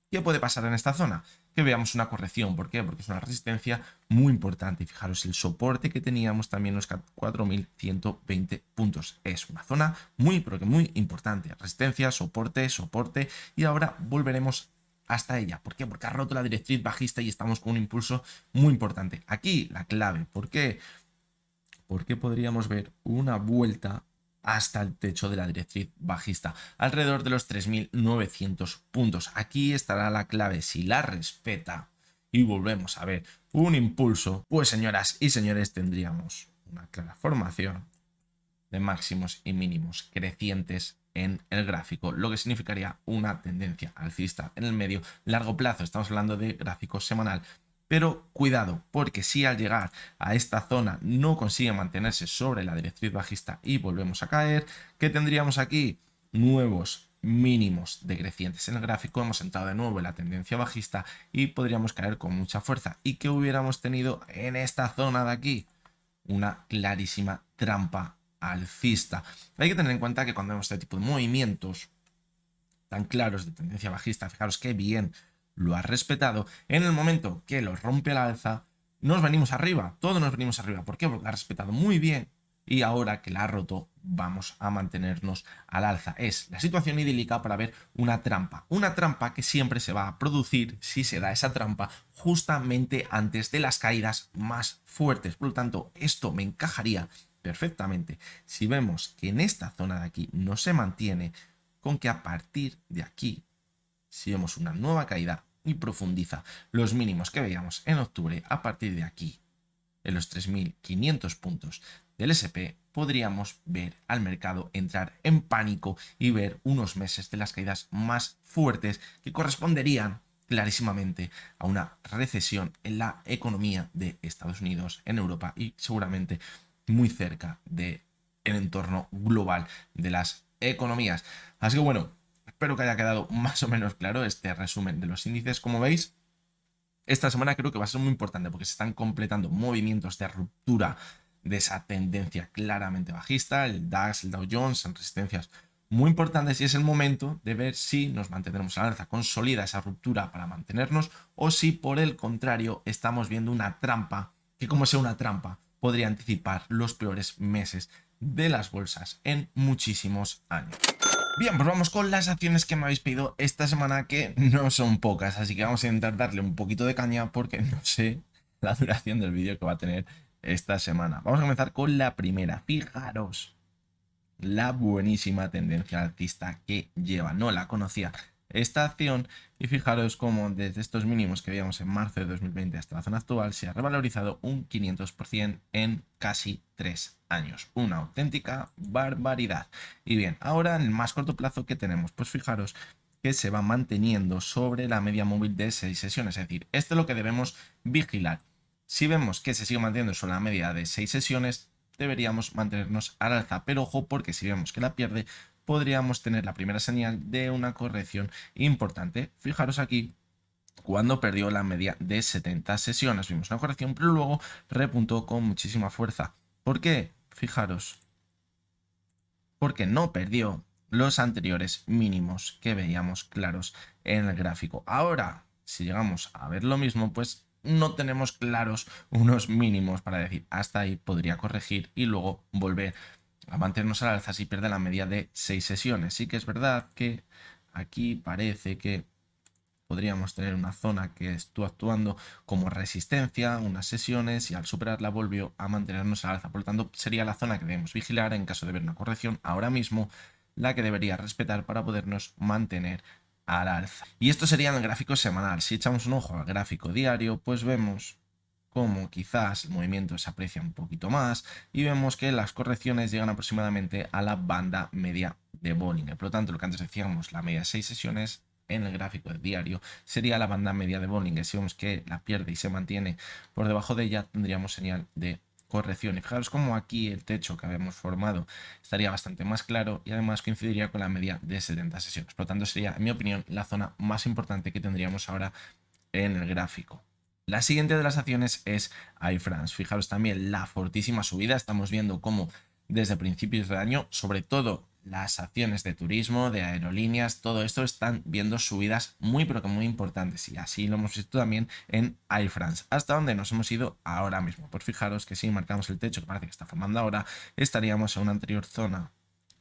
¿qué puede pasar en esta zona? Que veamos una corrección. ¿Por qué? Porque es una resistencia muy importante. Y fijaros, el soporte que teníamos también los 4.120 puntos. Es una zona muy, pero que muy importante. Resistencia, soporte, soporte. Y ahora volveremos hasta ella. ¿Por qué? Porque ha roto la directriz bajista y estamos con un impulso muy importante. Aquí la clave. ¿Por qué? Porque podríamos ver una vuelta hasta el techo de la directriz bajista, alrededor de los 3.900 puntos. Aquí estará la clave. Si la respeta y volvemos a ver un impulso, pues señoras y señores, tendríamos una clara formación de máximos y mínimos crecientes en el gráfico, lo que significaría una tendencia alcista en el medio largo plazo. Estamos hablando de gráfico semanal. Pero cuidado, porque si al llegar a esta zona no consigue mantenerse sobre la directriz bajista y volvemos a caer, ¿qué tendríamos aquí? Nuevos mínimos decrecientes en el gráfico, hemos entrado de nuevo en la tendencia bajista y podríamos caer con mucha fuerza. ¿Y qué hubiéramos tenido en esta zona de aquí? Una clarísima trampa alcista. Hay que tener en cuenta que cuando vemos este tipo de movimientos tan claros de tendencia bajista, fijaros qué bien lo ha respetado, en el momento que lo rompe al alza, nos venimos arriba, todos nos venimos arriba. ¿Por qué? Porque lo ha respetado muy bien y ahora que la ha roto vamos a mantenernos al alza. Es la situación idílica para ver una trampa que siempre se va a producir si se da esa trampa justamente antes de las caídas más fuertes. Por lo tanto, esto me encajaría perfectamente si vemos que en esta zona de aquí no se mantiene, con que a partir de aquí, si vemos una nueva caída y profundiza los mínimos que veíamos en octubre, a partir de aquí, en los 3.500 puntos del SP, podríamos ver al mercado entrar en pánico y ver unos meses de las caídas más fuertes que corresponderían clarísimamente a una recesión en la economía de Estados Unidos, en Europa y seguramente muy cerca del entorno global de las economías. Así que bueno, espero que haya quedado más o menos claro este resumen de los índices. Como veis, esta semana creo que va a ser muy importante porque se están completando movimientos de ruptura de esa tendencia claramente bajista. El DAX, el Dow Jones, en resistencias muy importantes y es el momento de ver si nos mantendremos al alza, consolida esa ruptura para mantenernos o si por el contrario estamos viendo una trampa que, como sea una trampa, podría anticipar los peores meses de las bolsas en muchísimos años. Bien, pues vamos con las acciones que me habéis pedido esta semana, que no son pocas, así que vamos a intentar darle un poquito de caña porque no sé la duración del vídeo que va a tener esta semana. Vamos a comenzar con la primera. Fijaros la buenísima tendencia alcista que lleva, no la conocía esta acción y fijaros cómo desde estos mínimos que veíamos en marzo de 2020 hasta la zona actual se ha revalorizado un 500% en casi 3 años. Una auténtica barbaridad. Y bien, ahora en el más corto plazo que tenemos, pues fijaros que se va manteniendo sobre la media móvil de 6 sesiones, es decir, esto es lo que debemos vigilar. Si vemos que se sigue manteniendo sobre la media de 6 sesiones, deberíamos mantenernos al alza, pero ojo, porque si vemos que la pierde, podríamos tener la primera señal de una corrección importante. Fijaros aquí, cuando perdió la media de 70 sesiones, vimos una corrección, pero luego repuntó con muchísima fuerza. ¿Por qué? Fijaros, porque no perdió los anteriores mínimos que veíamos claros en el gráfico. Ahora, si llegamos a ver lo mismo, pues no tenemos claros unos mínimos para decir hasta ahí podría corregir y luego volver a mantenernos al alza si pierde la media de 6 sesiones. Sí que es verdad que aquí parece que podríamos tener una zona que estuvo actuando como resistencia unas sesiones y al superarla volvió a mantenernos al alza. Por lo tanto, sería la zona que debemos vigilar en caso de ver una corrección ahora mismo, la que debería respetar para podernos mantener al alza. Y esto sería en el gráfico semanal. Si echamos un ojo al gráfico diario, pues vemos como quizás el movimiento se aprecia un poquito más y vemos que las correcciones llegan aproximadamente a la banda media de Bollinger. Por lo tanto, lo que antes decíamos, la media de 6 sesiones en el gráfico diario sería la banda media de Bollinger. Si vemos que la pierde y se mantiene por debajo de ella, tendríamos señal de corrección. Y fijaros como aquí el techo que habíamos formado estaría bastante más claro y además coincidiría con la media de 70 sesiones. Por lo tanto, sería, en mi opinión, la zona más importante que tendríamos ahora en el gráfico. La siguiente de las acciones es Air France. Fijaros también la fortísima subida. Estamos viendo cómo desde principios de año, sobre todo las acciones de turismo, de aerolíneas, todo esto están viendo subidas muy pero que muy importantes y así lo hemos visto también en Air France. Hasta donde nos hemos ido ahora mismo. Pues fijaros que si marcamos el techo que parece que está formando ahora, estaríamos en una anterior zona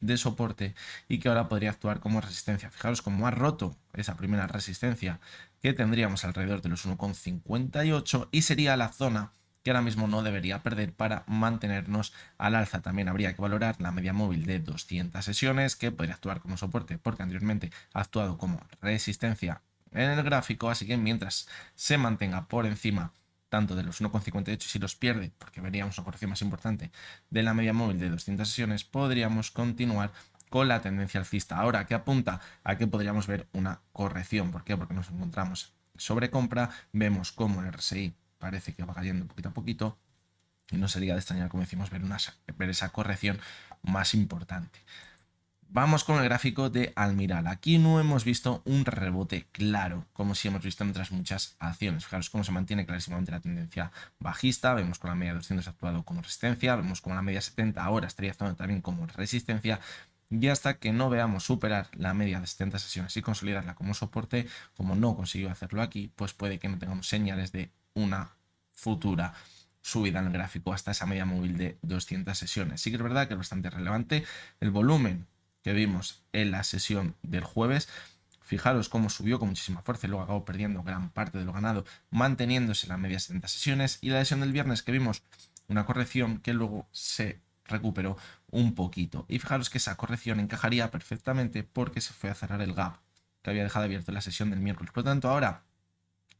de soporte y que ahora podría actuar como resistencia. Fijaros cómo ha roto esa primera resistencia que tendríamos alrededor de los 1,58 y sería la zona que ahora mismo no debería perder para mantenernos al alza. También habría que valorar la media móvil de 200 sesiones que podría actuar como soporte porque anteriormente ha actuado como resistencia en el gráfico, así que mientras se mantenga por encima tanto de los 1,58 y si los pierde, porque veríamos una corrección más importante de la media móvil de 200 sesiones, podríamos continuar con la tendencia alcista. Ahora, ¿qué apunta? A que podríamos ver una corrección. ¿Por qué? Porque nos encontramos sobre compra, vemos cómo el RSI parece que va cayendo poquito a poquito y no sería de extrañar, como decimos, ver esa corrección más importante. Vamos con el gráfico de Almiral. Aquí no hemos visto un rebote claro, como sí hemos visto en otras muchas acciones. Fijaros cómo se mantiene clarísimamente la tendencia bajista. Vemos con la media 200 actuado como resistencia. Vemos con la media 70 ahora estaría actuando también como resistencia. Y hasta que no veamos superar la media de 70 sesiones y consolidarla como soporte, como no consiguió hacerlo aquí, pues puede que no tengamos señales de una futura subida en el gráfico hasta esa media móvil de 200 sesiones. Sí que es verdad que es bastante relevante el volumen que vimos en la sesión del jueves. Fijaros cómo subió con muchísima fuerza y luego acabó perdiendo gran parte de lo ganado, manteniéndose en la media 70 sesiones. Y la sesión del viernes que vimos una corrección que luego se recuperó un poquito. Y fijaros que esa corrección encajaría perfectamente porque se fue a cerrar el gap que había dejado abierto en la sesión del miércoles. Por lo tanto, ahora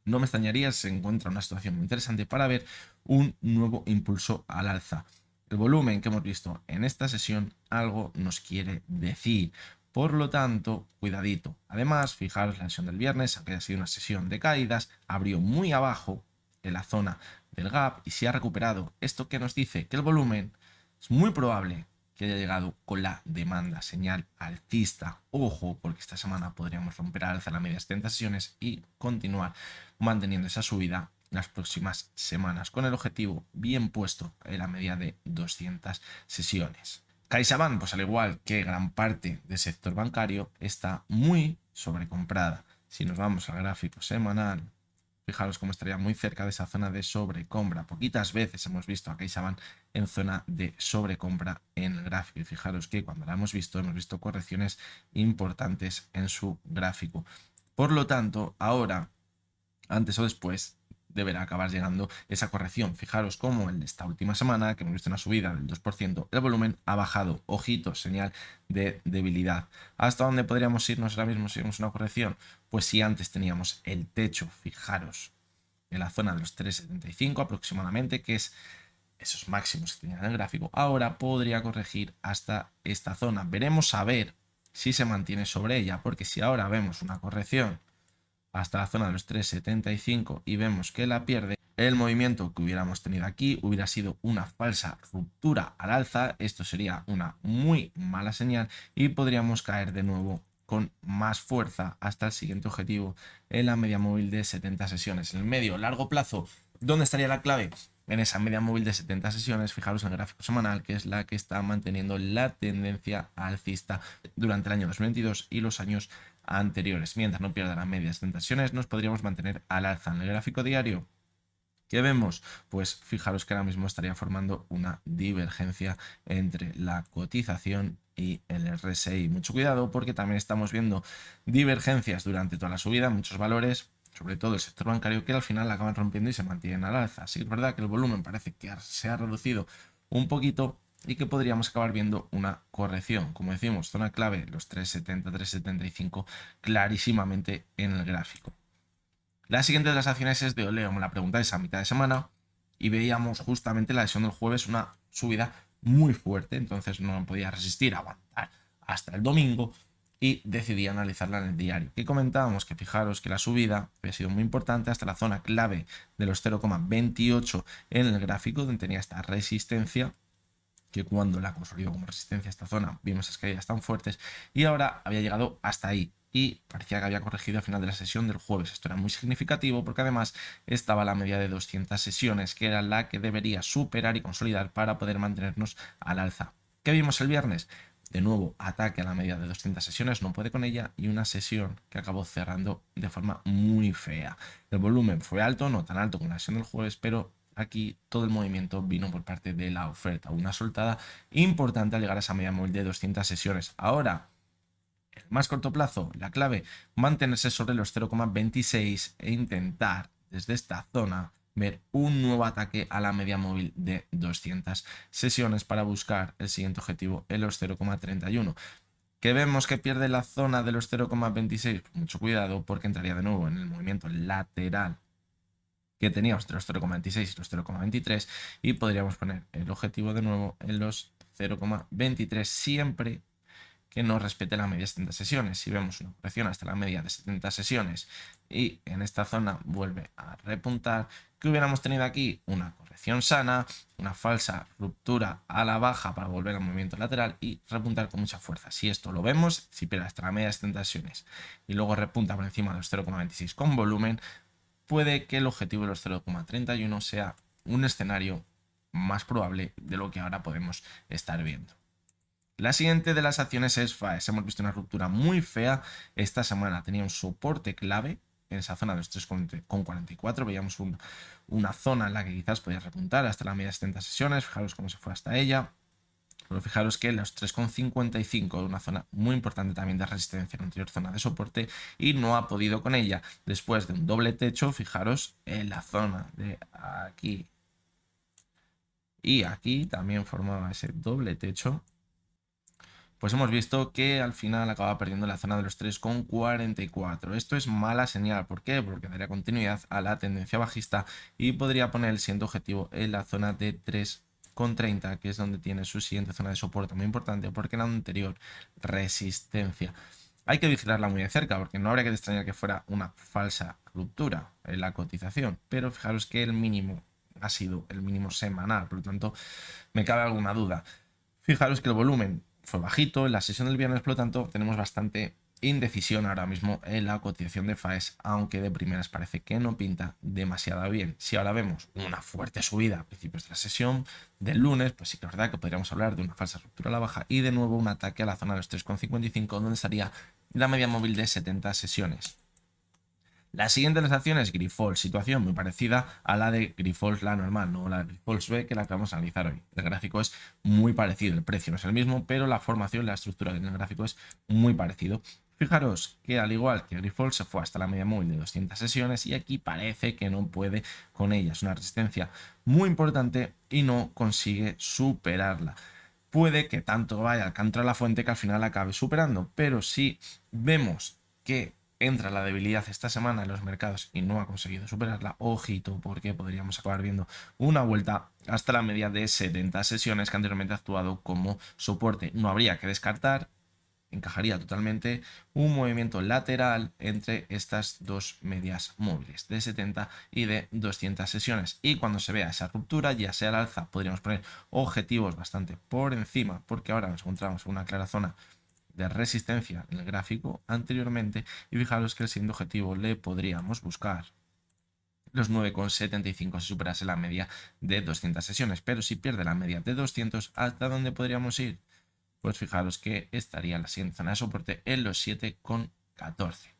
no me extrañaría si se encuentra una situación muy interesante para ver un nuevo impulso al alza. El volumen que hemos visto en esta sesión algo nos quiere decir. Por lo tanto, cuidadito. Además, fijaros la sesión del viernes, aunque haya sido una sesión de caídas, abrió muy abajo en la zona del gap y se ha recuperado. Esto que nos dice que el volumen es muy probable que haya llegado con la demanda, señal alcista. Ojo, porque esta semana podríamos romper al alza la media de 70 sesiones y continuar manteniendo esa subida las próximas semanas, con el objetivo bien puesto en la media de 200 sesiones. CaixaBank, pues al igual que gran parte del sector bancario, está muy sobrecomprada. Si nos vamos al gráfico semanal, fijaros cómo estaría muy cerca de esa zona de sobrecompra. Poquitas veces hemos visto a CaixaBank en zona de sobrecompra en el gráfico. Y fijaros que cuando la hemos visto correcciones importantes en su gráfico. Por lo tanto, ahora, antes o después, deberá acabar llegando esa corrección. Fijaros cómo en esta última semana, que hemos visto una subida del 2%, el volumen ha bajado. Ojito, señal de debilidad. ¿Hasta dónde podríamos irnos ahora mismo si vemos una corrección? Pues si antes teníamos el techo, fijaros, en la zona de los 3,75 aproximadamente, que es esos máximos que tenían en el gráfico, ahora podría corregir hasta esta zona. Veremos a ver si se mantiene sobre ella, porque si ahora vemos una corrección hasta la zona de los 3,75 y vemos que la pierde, el movimiento que hubiéramos tenido aquí hubiera sido una falsa ruptura al alza. Esto sería una muy mala señal y podríamos caer de nuevo con más fuerza hasta el siguiente objetivo en la media móvil de 70 sesiones. En el medio largo plazo, ¿dónde estaría la clave? En esa media móvil de 70 sesiones, fijaros en el gráfico semanal, que es la que está manteniendo la tendencia alcista durante el año 2022 y los años anteriores. Mientras no pierda la media de 70 sesiones, nos podríamos mantener al alza. En el gráfico diario, ¿qué vemos? Pues fijaros que ahora mismo estaría formando una divergencia entre la cotización y el RSI. Mucho cuidado porque también estamos viendo divergencias durante toda la subida, muchos valores, sobre todo el sector bancario, que al final acaban rompiendo y se mantienen al alza. Así que es verdad que el volumen parece que se ha reducido un poquito y que podríamos acabar viendo una corrección. Como decimos, zona clave, los 3,70, 3,75 clarísimamente en el gráfico. La siguiente de las acciones es de Oleo. Me la preguntáis a mitad de semana y veíamos justamente la sesión del jueves una subida muy fuerte, entonces no podía resistir a aguantar hasta el domingo y decidí analizarla en el diario. Que comentábamos que fijaros que la subida había sido muy importante hasta la zona clave de los 0,28 en el gráfico, donde tenía esta resistencia, que cuando la consolidó como resistencia a esta zona vimos esas caídas tan fuertes y ahora había llegado hasta ahí y parecía que había corregido al final de la sesión del jueves. Esto era muy significativo porque además estaba la media de 200 sesiones, que era la que debería superar y consolidar para poder mantenernos al alza. ¿Qué vimos el viernes? De nuevo, ataque a la media de 200 sesiones, no puede con ella, y una sesión que acabó cerrando de forma muy fea. El volumen fue alto, no tan alto como la sesión del jueves, pero aquí todo el movimiento vino por parte de la oferta. Una soltada importante al llegar a esa media móvil de 200 sesiones. Ahora, en el más corto plazo, la clave, mantenerse sobre los 0,26 e intentar desde esta zona ver un nuevo ataque a la media móvil de 200 sesiones para buscar el siguiente objetivo en los 0,31. Que vemos que pierde la zona de los 0,26, mucho cuidado porque entraría de nuevo en el movimiento lateral que teníamos entre los 0,26 y los 0,23 y podríamos poner el objetivo de nuevo en los 0,23 siempre que no respete la media de 70 sesiones. Si vemos una corrección hasta la media de 70 sesiones y en esta zona vuelve a repuntar, que hubiéramos tenido aquí una corrección sana, una falsa ruptura a la baja para volver al movimiento lateral y repuntar con mucha fuerza. Si esto lo vemos, si pierde hasta la media de 70 sesiones y luego repunta por encima de los 0,26 con volumen, puede que el objetivo de los 0,31 sea un escenario más probable de lo que ahora podemos estar viendo. La siguiente de las acciones es FAES. Hemos visto una ruptura muy fea esta semana. Tenía un soporte clave en esa zona de los 3,44. Veíamos una zona en la que quizás podía repuntar hasta la media de 70 sesiones. Fijaros cómo se fue hasta ella. Pero fijaros que los 3,55 es una zona muy importante también de resistencia, en la anterior zona de soporte, y no ha podido con ella. Después de un doble techo, fijaros en la zona de aquí y aquí también formaba ese doble techo. Pues hemos visto que al final acaba perdiendo la zona de los 3,44. Esto es mala señal. ¿Por qué? Porque daría continuidad a la tendencia bajista y podría poner el siguiente objetivo en la zona de 3,30, que es donde tiene su siguiente zona de soporte muy importante, porque la anterior resistencia. Hay que vigilarla muy de cerca, porque no habría que extrañar que fuera una falsa ruptura en la cotización, pero fijaros que el mínimo ha sido el mínimo semanal, por lo tanto me cabe alguna duda. Fijaros que el volumen fue bajito en la sesión del viernes, por lo tanto tenemos bastante indecisión ahora mismo en la cotización de FAES, aunque de primeras parece que no pinta demasiado bien. Si ahora vemos una fuerte subida a principios de la sesión del lunes, pues sí que es verdad que podríamos hablar de una falsa ruptura a la baja y de nuevo un ataque a la zona de los 3,55, donde estaría la media móvil de 70 sesiones. La siguiente de las acciones es Grifols, situación muy parecida a la de Grifols la normal, no la de Grifols B que la acabamos de analizar hoy. El gráfico es muy parecido, el precio no es el mismo, pero la formación, la estructura del gráfico es muy parecido. Fijaros que al igual que Grifols se fue hasta la media móvil de 200 sesiones y aquí parece que no puede con ella. Es una resistencia muy importante y no consigue superarla. Puede que tanto vaya al canto de la fuente que al final acabe superando, pero si vemos que entra la debilidad esta semana en los mercados y no ha conseguido superarla, ojito, porque podríamos acabar viendo una vuelta hasta la media de 70 sesiones que anteriormente ha actuado como soporte. No habría que descartar, encajaría totalmente un movimiento lateral entre estas dos medias móviles de 70 y de 200 sesiones, y cuando se vea esa ruptura, ya sea al alza, podríamos poner objetivos bastante por encima, porque ahora nos encontramos en una clara zona de resistencia en el gráfico anteriormente, y fijaros que el siguiente objetivo le podríamos buscar los 9,75 si superase la media de 200 sesiones, pero si pierde la media de 200, ¿hasta dónde podríamos ir? Pues fijaros que estaría la siguiente zona de soporte en los 7,14.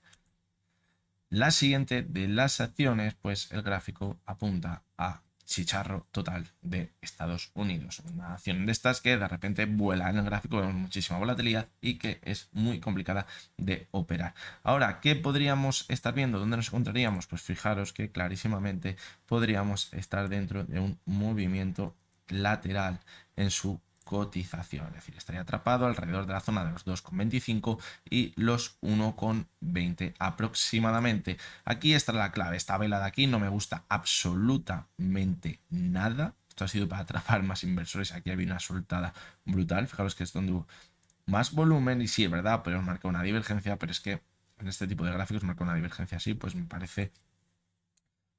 La siguiente de las acciones, pues el gráfico apunta a chicharro total de Estados Unidos. Una acción de estas que de repente vuela en el gráfico, vemos muchísima volatilidad y que es muy complicada de operar. Ahora, ¿qué podríamos estar viendo? ¿Dónde nos encontraríamos? Pues fijaros que clarísimamente podríamos estar dentro de un movimiento lateral en su cotización, es decir, estaría atrapado alrededor de la zona de los 2,25 y los 1,20 aproximadamente. Aquí está la clave, esta vela de aquí no me gusta absolutamente nada. Esto ha sido para atrapar más inversores, aquí había una soltada brutal, fijaros que es donde hubo más volumen y sí, es verdad, podemos marcar una divergencia, pero es que en este tipo de gráficos marcar una divergencia así, pues me parece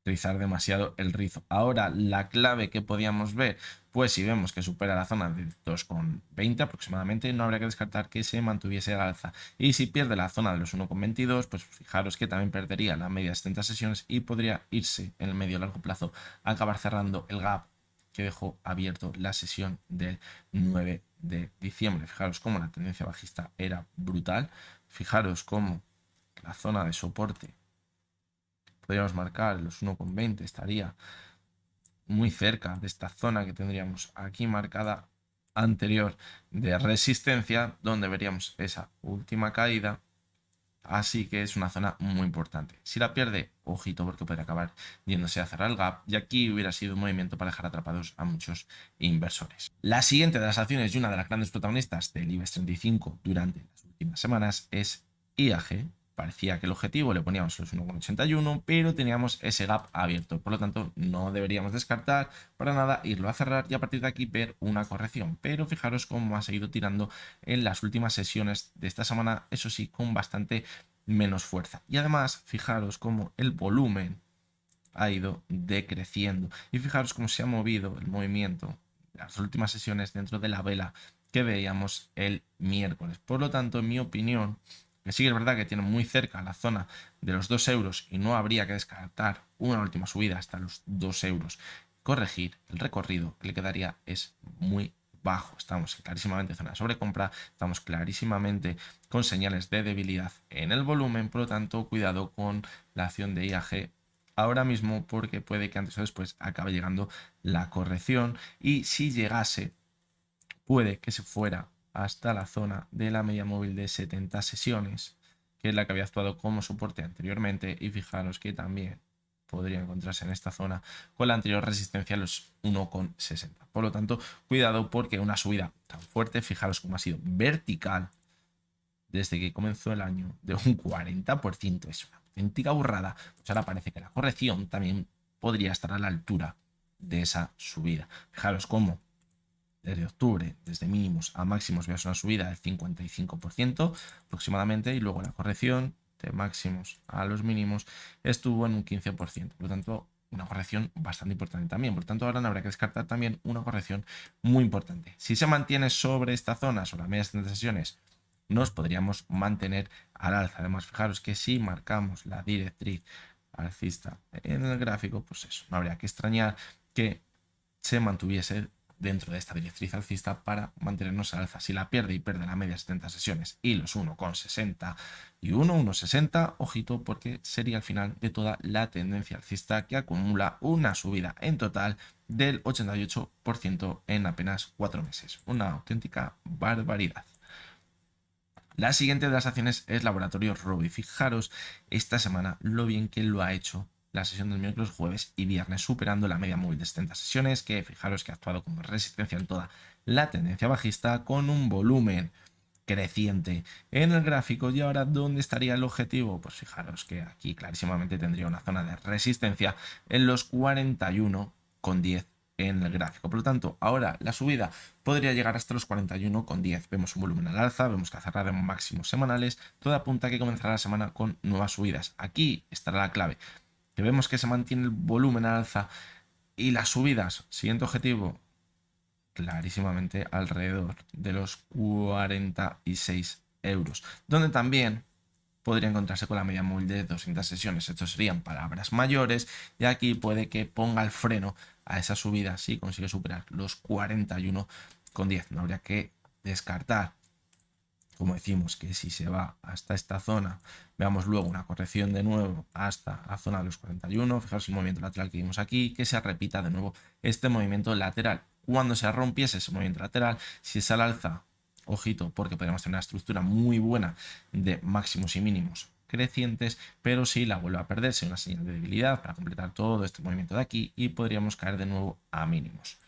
utilizar demasiado el rizo. Ahora, la clave que podíamos ver, pues si vemos que supera la zona de 2,20 aproximadamente, no habría que descartar que se mantuviese al alza. Y si pierde la zona de los 1,22, pues fijaros que también perdería la media de 70 sesiones y podría irse en el medio largo plazo a acabar cerrando el gap que dejó abierto la sesión del 9 de diciembre. Fijaros cómo la tendencia bajista era brutal. Fijaros cómo la zona de soporte podríamos marcar los 1,20, estaría muy cerca de esta zona que tendríamos aquí marcada anterior de resistencia, donde veríamos esa última caída. Así que es una zona muy importante. Si la pierde, ojito, porque puede acabar yéndose a cerrar el gap, y aquí hubiera sido un movimiento para dejar atrapados a muchos inversores. La siguiente de las acciones y una de las grandes protagonistas del IBEX 35 durante las últimas semanas es IAG. parecía que el objetivo le poníamos los 1,81, pero teníamos ese gap abierto. Por lo tanto, no deberíamos descartar para nada irlo a cerrar y a partir de aquí ver una corrección. Pero fijaros cómo ha seguido tirando en las últimas sesiones de esta semana, eso sí, con bastante menos fuerza. Y además, fijaros cómo el volumen ha ido decreciendo. Y fijaros cómo se ha movido el movimiento de las últimas sesiones dentro de la vela que veíamos el miércoles. Por lo tanto, en mi opinión, que sí que es verdad que tiene muy cerca la zona de los 2 euros y no habría que descartar una última subida hasta los 2 euros, corregir el recorrido que le quedaría es muy bajo. Estamos clarísimamente en zona de sobrecompra, estamos clarísimamente con señales de debilidad en el volumen, por lo tanto, cuidado con la acción de IAG ahora mismo porque puede que antes o después acabe llegando la corrección y si llegase puede que se fuera hasta la zona de la media móvil de 70 sesiones, que es la que había actuado como soporte anteriormente, y fijaros que también podría encontrarse en esta zona con la anterior resistencia a los 1,60. Por lo tanto, cuidado porque una subida tan fuerte, fijaros cómo ha sido vertical desde que comenzó el año de un 40%, es una auténtica burrada, pues ahora parece que la corrección también podría estar a la altura de esa subida. Fijaros cómo desde octubre, desde mínimos a máximos, veas una subida del 55% aproximadamente y luego la corrección de máximos a los mínimos estuvo en un 15%. Por lo tanto, una corrección bastante importante también. Por tanto, ahora no habrá que descartar también una corrección muy importante. Si se mantiene sobre esta zona, sobre las medias de sesiones, nos podríamos mantener al alza. Además, fijaros que si marcamos la directriz alcista en el gráfico, pues eso, no habría que extrañar que se mantuviese dentro de esta directriz alcista para mantenernos al alza. Si la pierde y pierde la media 70 sesiones y los 1,60 y 1,60, ojito porque sería el final de toda la tendencia alcista que acumula una subida en total del 88% en apenas 4 meses. Una auténtica barbaridad. La siguiente de las acciones es Laboratorio Robi. Fijaros esta semana lo bien que lo ha hecho la sesión del miércoles, jueves y viernes, superando la media móvil de 70 sesiones, que fijaros que ha actuado como resistencia en toda la tendencia bajista con un volumen creciente en el gráfico. Y ahora, ¿dónde estaría el objetivo? Pues fijaros que aquí clarísimamente tendría una zona de resistencia en los 41,10 en el gráfico. Por lo tanto, ahora la subida podría llegar hasta los 41,10. Vemos un volumen al alza, vemos que ha cerrado en máximos semanales, todo apunta a que comenzará la semana con nuevas subidas. Aquí estará la clave, que vemos que se mantiene el volumen al alza y las subidas, siguiente objetivo, clarísimamente alrededor de los 46 euros, donde también podría encontrarse con la media móvil de 200 sesiones. Estos serían palabras mayores y aquí puede que ponga el freno a esa subida si consigue superar los 41,10. No habría que descartar, como decimos, que si se va hasta esta zona, veamos luego una corrección de nuevo hasta la zona de los 41. Fijaros el movimiento lateral que vimos aquí, que se repita de nuevo este movimiento lateral. Cuando se rompiese ese movimiento lateral, si es al alza, ojito, porque podríamos tener una estructura muy buena de máximos y mínimos crecientes, pero si la vuelve a perderse, una señal de debilidad para completar todo este movimiento de aquí y podríamos caer de nuevo a mínimos.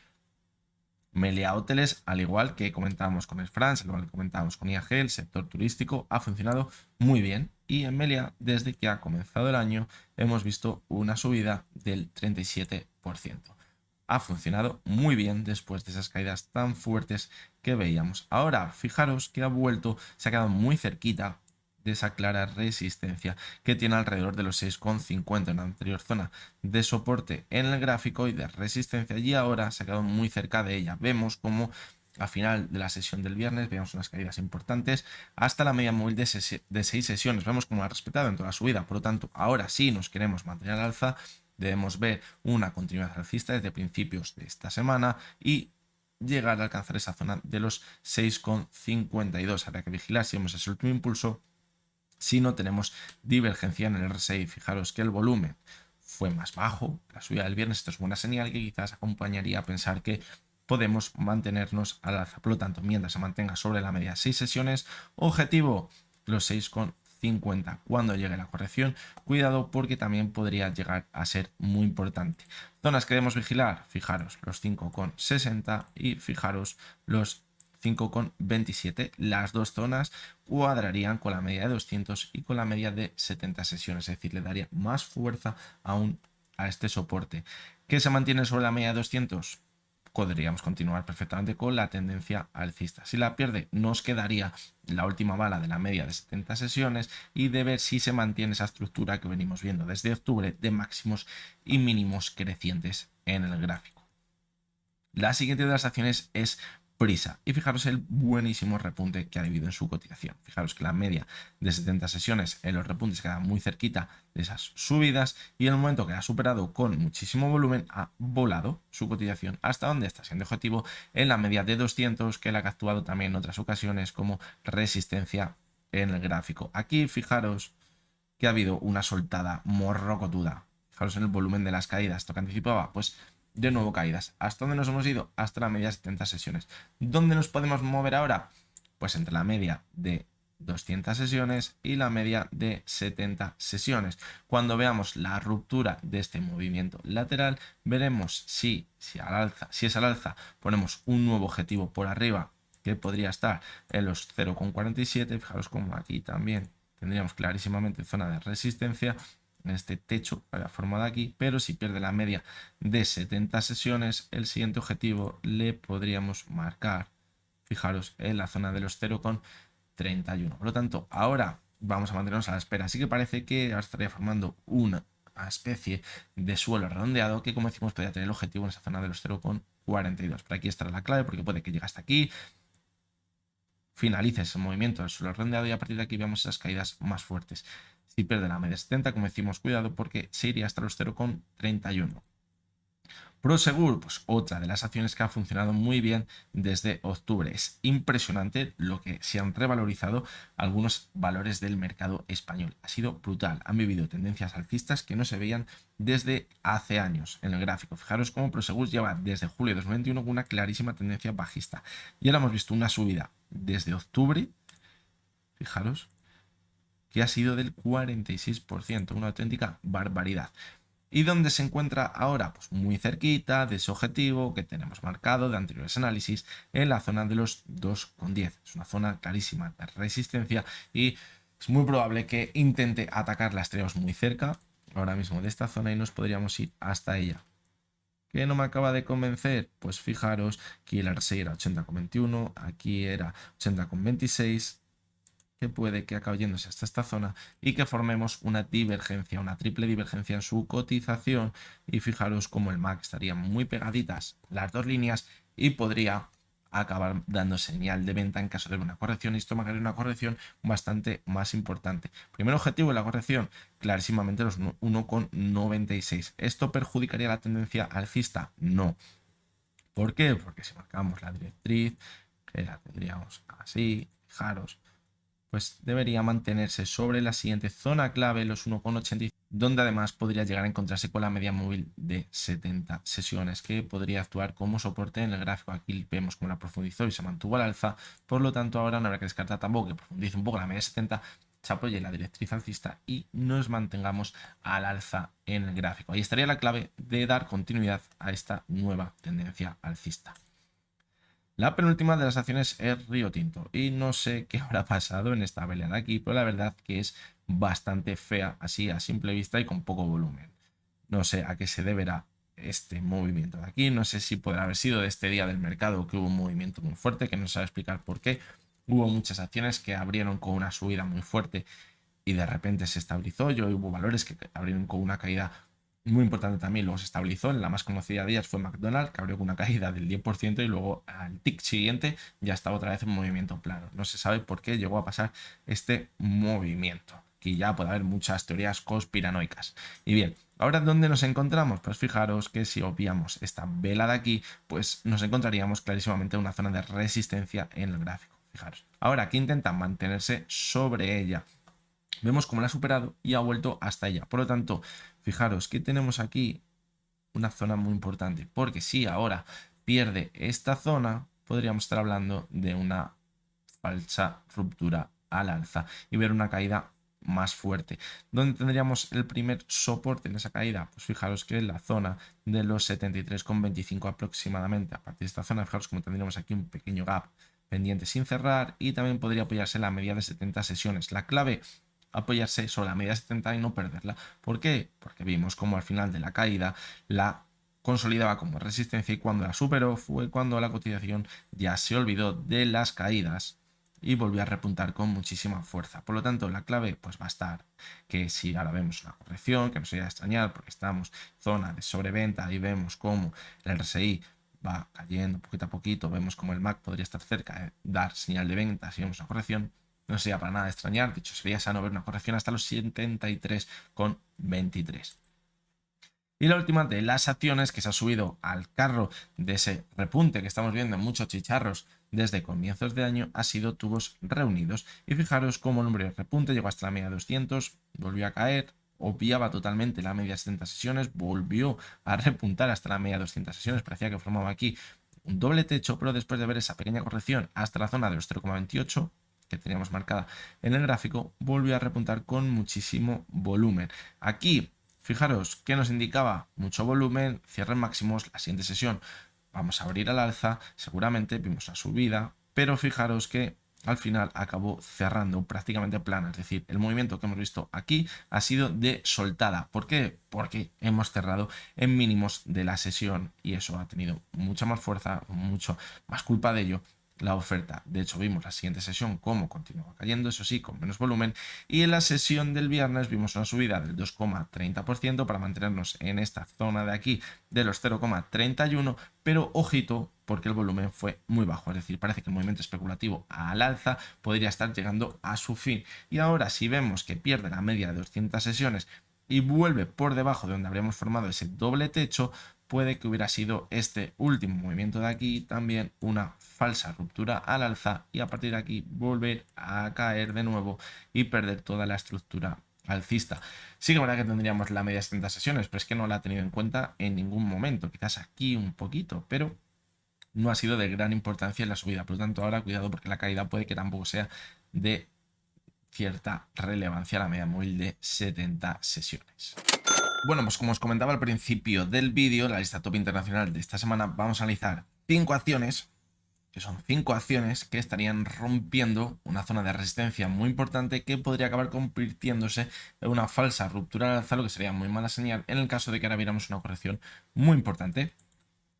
Meliá Hoteles, al igual que comentábamos con el France, al igual que comentábamos con IAG, el sector turístico ha funcionado muy bien y en Meliá, desde que ha comenzado el año, hemos visto una subida del 37%. Ha funcionado muy bien después de esas caídas tan fuertes que veíamos. Ahora, fijaros que ha vuelto, se ha quedado muy cerquita de esa clara resistencia que tiene alrededor de los 6,50 en la anterior zona de soporte en el gráfico y de resistencia, y ahora se ha quedado muy cerca de ella. Vemos como a final de la sesión del viernes veíamos unas caídas importantes hasta la media móvil de 6 sesiones. Vemos cómo ha respetado en toda la subida. Por lo tanto, ahora sí nos queremos mantener al alza, debemos ver una continuidad alcista desde principios de esta semana y llegar a alcanzar esa zona de los 6,52. Habrá que vigilar si vemos ese último impulso. Si no tenemos divergencia en el RSI, fijaros que el volumen fue más bajo, la subida del viernes, esto es buena señal que quizás acompañaría a pensar que podemos mantenernos al alza. Por lo tanto, mientras se mantenga sobre la media 6 sesiones, objetivo los 6,50. Cuando llegue la corrección, cuidado porque también podría llegar a ser muy importante. Zonas que debemos vigilar, fijaros los 5,60 y fijaros los 5,27. Las dos zonas cuadrarían con la media de 200 y con la media de 70 sesiones, es decir, le daría más fuerza aún a este soporte. ¿Qué se mantiene sobre la media de 200? Podríamos continuar perfectamente con la tendencia alcista. Si la pierde, nos quedaría la última bala de la media de 70 sesiones y de ver si se mantiene esa estructura que venimos viendo desde octubre de máximos y mínimos crecientes en el gráfico. La siguiente de las acciones es Prisa. Y fijaros el buenísimo repunte que ha habido en su cotización. Fijaros que la media de 70 sesiones en los repuntes queda muy cerquita de esas subidas y en el momento que ha superado con muchísimo volumen ha volado su cotización hasta donde está siendo objetivo en la media de 200, que la que ha actuado también en otras ocasiones como resistencia en el gráfico. Aquí fijaros que ha habido una soltada morrocotuda. Fijaros en el volumen de las caídas. Esto que anticipaba, pues de nuevo caídas. ¿Hasta dónde nos hemos ido? Hasta la media de 70 sesiones. ¿Dónde nos podemos mover ahora? Pues entre la media de 200 sesiones y la media de 70 sesiones. Cuando veamos la ruptura de este movimiento lateral, veremos si es al alza, ponemos un nuevo objetivo por arriba que podría estar en los 0,47. Fijaros como aquí también tendríamos clarísimamente zona de resistencia en este techo formado aquí, pero si pierde la media de 70 sesiones, el siguiente objetivo le podríamos marcar, fijaros, en la zona de los 0,31. Por lo tanto, ahora vamos a mantenernos a la espera. Así que parece que ahora estaría formando una especie de suelo redondeado que, como decimos, podría tener el objetivo en esa zona de los 0,42. Pero aquí estará la clave porque puede que llegue hasta aquí, finalice ese movimiento del suelo redondeado y a partir de aquí veamos esas caídas más fuertes. Si pierde la media 70, como decimos, cuidado porque se iría hasta los 0,31. Prosegur, pues otra de las acciones que ha funcionado muy bien desde octubre. Es impresionante lo que se han revalorizado algunos valores del mercado español. Ha sido brutal. Han vivido tendencias alcistas que no se veían desde hace años en el gráfico. Fijaros cómo Prosegur lleva desde julio de 2021 con una clarísima tendencia bajista. Y ahora hemos visto una subida desde octubre, fijaros, que ha sido del 46%, una auténtica barbaridad. ¿Y dónde se encuentra ahora? Pues muy cerquita de ese objetivo que tenemos marcado de anteriores análisis en la zona de los 2,10. Es una zona clarísima de resistencia y es muy probable que intente atacarla. Estaríamos muy cerca ahora mismo de esta zona y nos podríamos ir hasta ella. ¿Qué no me acaba de convencer? Pues fijaros que el RSI era 80,21, aquí era 80,26, que puede que acabe yéndose hasta esta zona y que formemos una divergencia, una triple divergencia en su cotización. Y fijaros como el MAC estaría muy pegaditas las dos líneas y podría acabar dando señal de venta en caso de una corrección, y esto marcaría una corrección bastante más importante. Primer objetivo de la corrección, clarísimamente los 1,96. ¿Esto perjudicaría la tendencia alcista? No. ¿Por qué? Porque si marcamos la directriz, que la tendríamos así, fijaros, pues debería mantenerse sobre la siguiente zona clave, los 1,85, donde además podría llegar a encontrarse con la media móvil de 70 sesiones, que podría actuar como soporte en el gráfico. Aquí vemos cómo la profundizó y se mantuvo al alza, por lo tanto ahora no habrá que descartar tampoco que profundice un poco la media de 70, se apoye la directriz alcista y nos mantengamos al alza en el gráfico. Ahí estaría la clave de dar continuidad a esta nueva tendencia alcista. La penúltima de las acciones es Río Tinto y no sé qué habrá pasado en esta pelea de aquí, pero la verdad que es bastante fea así a simple vista y con poco volumen. No sé a qué se deberá este movimiento de aquí, no sé si podrá haber sido de este día del mercado que hubo un movimiento muy fuerte, que no sabe explicar por qué. Hubo muchas acciones que abrieron con una subida muy fuerte y de repente se estabilizó. Yo hubo valores que abrieron con una caída muy importante también, luego se estabilizó. La más conocida de ellas fue McDonald's, que abrió con una caída del 10% y luego al tick siguiente ya estaba otra vez en movimiento plano. No se sabe por qué llegó a pasar este movimiento. Aquí ya puede haber muchas teorías conspiranoicas. Y bien, ¿ahora dónde nos encontramos? Pues fijaros que si obviamos esta vela de aquí, pues nos encontraríamos clarísimamente en una zona de resistencia en el gráfico. Fijaros. Ahora aquí intenta mantenerse sobre ella. Vemos cómo la ha superado y ha vuelto hasta ella. Por lo tanto, fijaros que tenemos aquí una zona muy importante, porque si ahora pierde esta zona, podríamos estar hablando de una falsa ruptura al alza y ver una caída más fuerte. ¿Dónde tendríamos el primer soporte en esa caída? Pues fijaros que en la zona de los 73,25 aproximadamente. A partir de esta zona, fijaros como tendríamos aquí un pequeño gap pendiente sin cerrar y también podría apoyarse en la media de 70 sesiones. La clave, apoyarse sobre la media de 70 y no perderla. ¿Por qué? Porque vimos como al final de la caída la consolidaba como resistencia y cuando la superó fue cuando la cotización ya se olvidó de las caídas y volvió a repuntar con muchísima fuerza. Por lo tanto, la clave pues va a estar que si ahora vemos una corrección, que no se vaya a extrañar porque estamos en zona de sobreventa y vemos como el RSI va cayendo poquito a poquito, vemos como el MAC podría estar cerca de dar señal de venta si vemos una corrección, no sería para nada extrañar, de hecho sería sano ver una corrección hasta los 73,23. Y la última de las acciones que se ha subido al carro de ese repunte que estamos viendo en muchos chicharros desde comienzos de año ha sido Tubos Reunidos. Y fijaros cómo el número de repunte llegó hasta la media de 200, volvió a caer, obviaba totalmente la media de 70 sesiones, volvió a repuntar hasta la media de 200 sesiones, parecía que formaba aquí un doble techo, pero después de ver esa pequeña corrección hasta la zona de los 0,28 que teníamos marcada en el gráfico, volvió a repuntar con muchísimo volumen. Aquí fijaros que nos indicaba mucho volumen, cierres máximos, la siguiente sesión vamos a abrir al alza, seguramente vimos la subida, pero fijaros que al final acabó cerrando prácticamente plana, es decir, el movimiento que hemos visto aquí ha sido de soltada. ¿Por qué? Porque hemos cerrado en mínimos de la sesión y eso ha tenido mucha más fuerza, mucho más culpa de ello la oferta. De hecho, vimos la siguiente sesión cómo continuaba cayendo, eso sí, con menos volumen. Y en la sesión del viernes vimos una subida del 2,30% para mantenernos en esta zona de aquí de los 0,31, pero ojito, porque el volumen fue muy bajo. Es decir, parece que el movimiento especulativo al alza podría estar llegando a su fin. Y ahora, si vemos que pierde la media de 200 sesiones y vuelve por debajo de donde habríamos formado ese doble techo, puede que hubiera sido este último movimiento de aquí también una falsa ruptura al alza y a partir de aquí volver a caer de nuevo y perder toda la estructura alcista. Sí que es verdad que tendríamos la media de 70 sesiones, pero es que no la ha tenido en cuenta en ningún momento, quizás aquí un poquito, pero no ha sido de gran importancia en la subida. Por lo tanto, ahora cuidado porque la caída puede que tampoco sea de cierta relevancia a la media móvil de 70 sesiones. Bueno, pues como os comentaba al principio del vídeo, la lista top internacional de esta semana, vamos a analizar 5 acciones, que son 5 acciones que estarían rompiendo una zona de resistencia muy importante que podría acabar convirtiéndose en una falsa ruptura al alza, lo que sería muy mala señal en el caso de que ahora viéramos una corrección muy importante.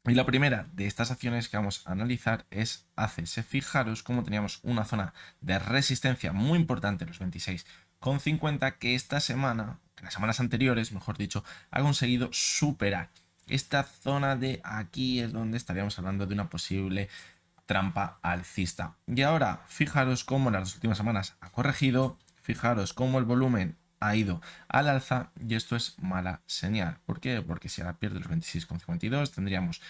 Y la primera de estas acciones que vamos a analizar es ACS. Fijaros cómo teníamos una zona de resistencia muy importante, los 26,50, que esta semana, que las semanas anteriores, mejor dicho, ha conseguido superar. Esta zona de aquí es donde estaríamos hablando de una posible trampa alcista. Y ahora, fijaros cómo en las últimas semanas ha corregido, fijaros cómo el volumen ha ido al alza y esto es mala señal. ¿Por qué? Porque si ahora pierde los 26,52 tendríamos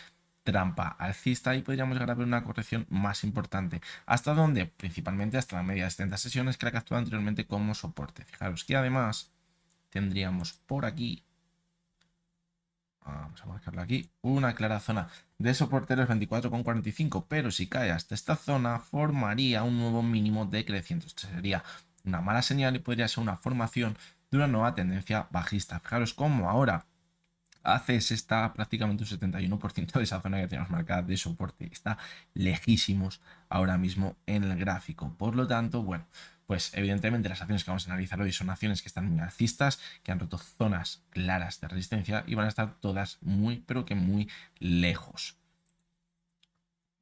trampa alcista y podríamos llegar a ver una corrección más importante. ¿Hasta dónde? Principalmente hasta la media de 70 sesiones que la que actuaba anteriormente como soporte. Fijaros que además tendríamos por aquí, vamos a marcarlo aquí, una clara zona de soporte de los 24,45, pero si cae hasta esta zona formaría un nuevo mínimo decreciente. Esto sería una mala señal y podría ser una formación de una nueva tendencia bajista. Fijaros cómo ahora ACS está prácticamente un 71% de esa zona que teníamos marcada de soporte. Está lejísimos ahora mismo en el gráfico. Por lo tanto, bueno, pues evidentemente las acciones que vamos a analizar hoy son acciones que están muy alcistas, que han roto zonas claras de resistencia y van a estar todas muy, pero que muy lejos.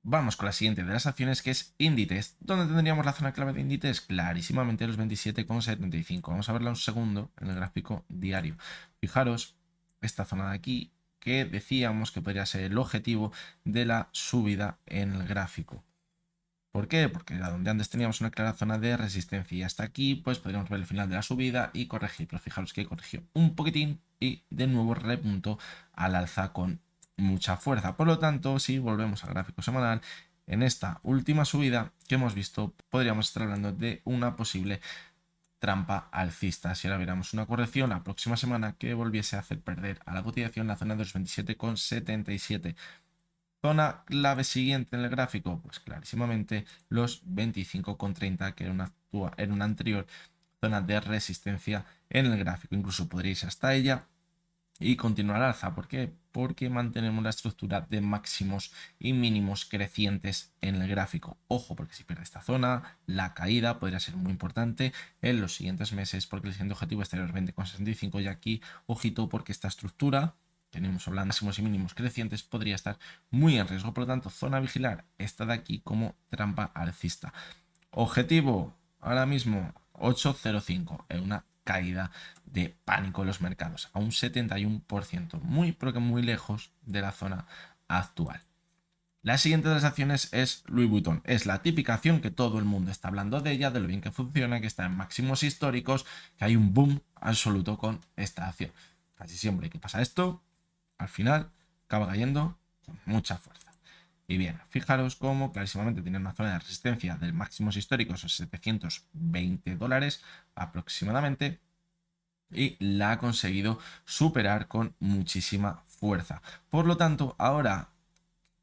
Vamos con la siguiente de las acciones, que es Inditex. ¿Dónde tendríamos la zona clave de Inditex? Clarísimamente los 27,75. Vamos a verla un segundo en el gráfico diario. Fijaros esta zona de aquí que decíamos que podría ser el objetivo de la subida en el gráfico. ¿Por qué? Porque era donde antes teníamos una clara zona de resistencia y hasta aquí pues podríamos ver el final de la subida y corregir. Pero fijaros que corrigió un poquitín y de nuevo repuntó al alza con mucha fuerza. Por lo tanto, si volvemos al gráfico semanal, en esta última subida que hemos visto podríamos estar hablando de una posible trampa alcista. Si ahora viéramos una corrección la próxima semana que volviese a hacer perder a la cotización la zona de los 27,77. Zona clave siguiente en el gráfico, pues clarísimamente los 25,30, que era una anterior zona de resistencia en el gráfico. Incluso podríais hasta ella y continuar al alza. ¿Por qué? Porque mantenemos la estructura de máximos y mínimos crecientes en el gráfico. Ojo, porque si pierde esta zona, la caída podría ser muy importante en los siguientes meses, porque el siguiente objetivo estaría en los 20,65 y aquí, ojito, porque esta estructura, tenemos hablando de máximos y mínimos crecientes, podría estar muy en riesgo. Por lo tanto, zona a vigilar esta de aquí como trampa alcista. Objetivo ahora mismo 8,05 en una caída de pánico en los mercados a un 71%, muy pero que muy lejos de la zona actual. La siguiente de las acciones es Louis Vuitton. Es la típica acción que todo el mundo está hablando de ella, de lo bien que funciona, que está en máximos históricos, que hay un boom absoluto con esta acción. Casi siempre que pasa esto, al final acaba cayendo con mucha fuerza. Y bien, fijaros cómo clarísimamente tiene una zona de resistencia de máximos históricos a $720 aproximadamente y la ha conseguido superar con muchísima fuerza. Por lo tanto, ahora,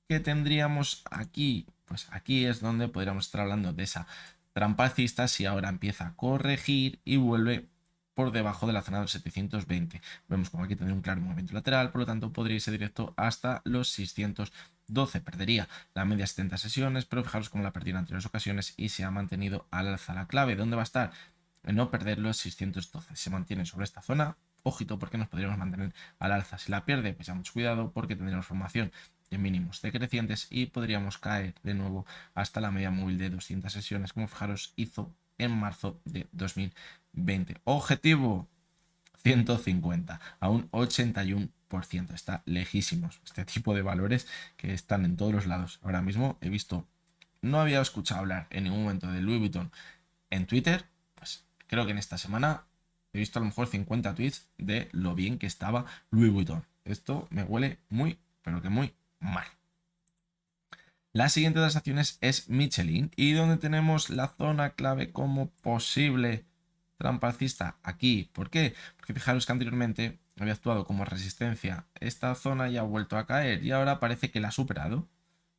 ¿qué tendríamos aquí? Pues aquí es donde podríamos estar hablando de esa trampa alcista si ahora empieza a corregir y vuelve por debajo de la zona de los 720. Vemos como aquí tendría un claro movimiento lateral, por lo tanto podría irse directo hasta los 612. Perdería la media 70 sesiones, pero fijaros cómo la perdió en anteriores ocasiones y se ha mantenido al alza. La clave, ¿dónde va a estar? En no perder los 612. Se mantiene sobre esta zona, ojito porque nos podríamos mantener al alza. Si la pierde, pues ya mucho cuidado porque tendríamos formación de mínimos decrecientes y podríamos caer de nuevo hasta la media móvil de 200 sesiones, como fijaros hizo en marzo de 2020. Objetivo 150 a un 81%. Está lejísimos este tipo de valores que están en todos los lados. Ahora mismo he visto, no había escuchado hablar en ningún momento de Louis Vuitton en Twitter, pues creo que en esta semana he visto a lo mejor 50 tweets de lo bien que estaba Louis Vuitton. Esto me huele muy, pero que muy mal. La siguiente de las acciones es Michelin y donde tenemos la zona clave como posible trampa alcista aquí. ¿Por qué? Porque fijaros que anteriormente había actuado como resistencia. Esta zona ya ha vuelto a caer y ahora parece que la ha superado.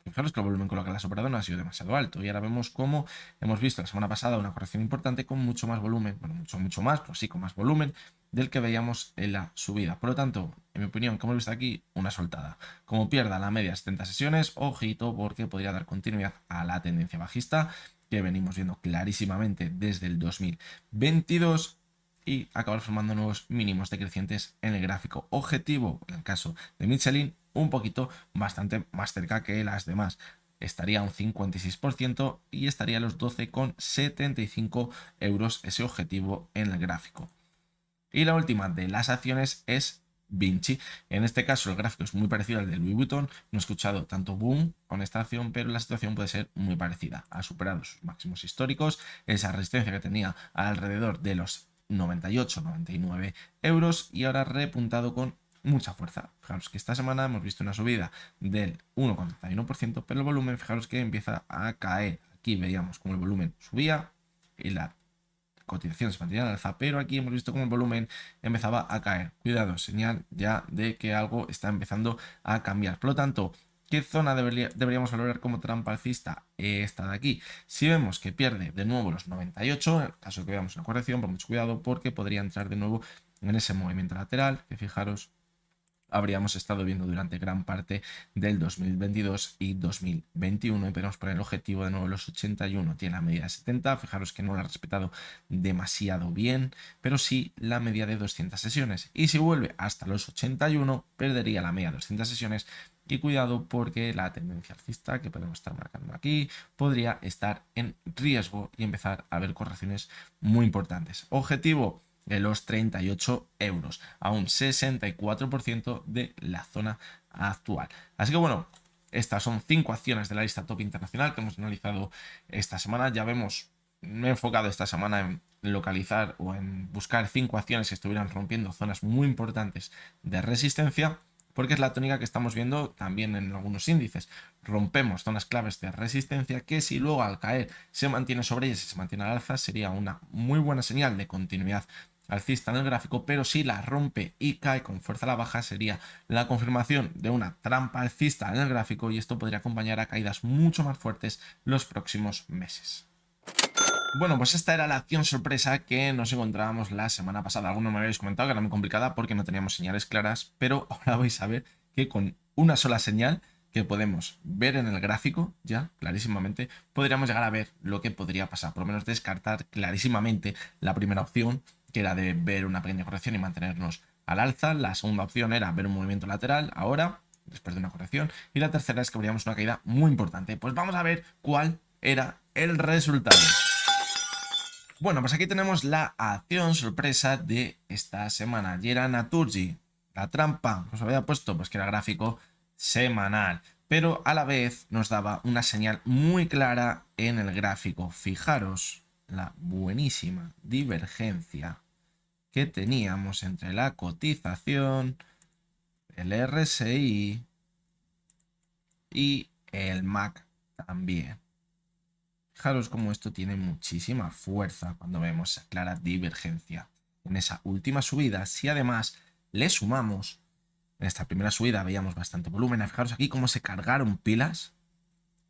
Fijaros que el volumen con lo que la ha superado no ha sido demasiado alto y ahora vemos cómo hemos visto la semana pasada una corrección importante con mucho más volumen, bueno, mucho más, pero sí con más volumen del que veíamos en la subida. Por lo tanto, en mi opinión, como hemos visto aquí, una soltada. Como pierda la media 70 sesiones, ojito porque podría dar continuidad a la tendencia bajista que venimos viendo clarísimamente desde el 2022 y acabar formando nuevos mínimos decrecientes en el gráfico. Objetivo, en el caso de Michelin, un poquito bastante más cerca que las demás. Estaría un 56% y estaría a los 12,75 euros ese objetivo en el gráfico. Y la última de las acciones es Vinci. En este caso el gráfico es muy parecido al de Louis Vuitton. No he escuchado tanto boom con esta acción, pero la situación puede ser muy parecida. Ha superado sus máximos históricos, esa resistencia que tenía alrededor de los 98-99 euros y ahora ha repuntado con mucha fuerza. Fijaros que esta semana hemos visto una subida del 1,31%, pero el volumen, fijaros que empieza a caer. Aquí veíamos cómo el volumen subía y la cotización se mantenía al alza, pero aquí hemos visto cómo el volumen empezaba a caer. Cuidado, señal ya de que algo está empezando a cambiar. Por lo tanto, ¿qué zona deberíamos valorar como trampa alcista? Esta de aquí. Si vemos que pierde de nuevo los 98, en el caso de que veamos una corrección, por mucho cuidado porque podría entrar de nuevo en ese movimiento lateral, que fijaros habríamos estado viendo durante gran parte del 2022 y 2021 y podemos poner el objetivo de nuevo los 81, tiene la media de 70, fijaros que no la ha respetado demasiado bien, pero sí la media de 200 sesiones y si vuelve hasta los 81 perdería la media de 200 sesiones y cuidado porque la tendencia alcista que podemos estar marcando aquí podría estar en riesgo y empezar a ver correcciones muy importantes. Objetivo de los 38 euros, a un 64% de la zona actual. Así que bueno, estas son 5 acciones de la lista top internacional que hemos analizado esta semana. Ya vemos, me he enfocado esta semana en localizar o en buscar 5 acciones que estuvieran rompiendo zonas muy importantes de resistencia, porque es la tónica que estamos viendo también en algunos índices. Rompemos zonas claves de resistencia que si luego al caer se mantiene sobre ellas y se mantiene al alza sería una muy buena señal de continuidad alcista en el gráfico, pero si la rompe y cae con fuerza a la baja sería la confirmación de una trampa alcista en el gráfico y esto podría acompañar a caídas mucho más fuertes los próximos meses. Bueno, pues esta era la acción sorpresa que nos encontrábamos la semana pasada. Algunos me habéis comentado que era muy complicada porque no teníamos señales claras, pero ahora vais a ver que con una sola señal que podemos ver en el gráfico, ya clarísimamente, podríamos llegar a ver lo que podría pasar. Por lo menos descartar clarísimamente la primera opción, que era de ver una pequeña corrección y mantenernos al alza. La segunda opción era ver un movimiento lateral ahora, después de una corrección. Y la tercera es que veríamos una caída muy importante. Pues vamos a ver cuál era el resultado. Bueno, pues aquí tenemos la acción sorpresa de esta semana. Y era Naturgy. La trampa que os había puesto, pues que era gráfico semanal. Pero a la vez nos daba una señal muy clara en el gráfico. Fijaros la buenísima divergencia que teníamos entre la cotización, el RSI y el MAC también. Fijaros cómo esto tiene muchísima fuerza cuando vemos esa clara divergencia en esa última subida. Si además le sumamos, en esta primera subida veíamos bastante volumen. Fijaros aquí cómo se cargaron pilas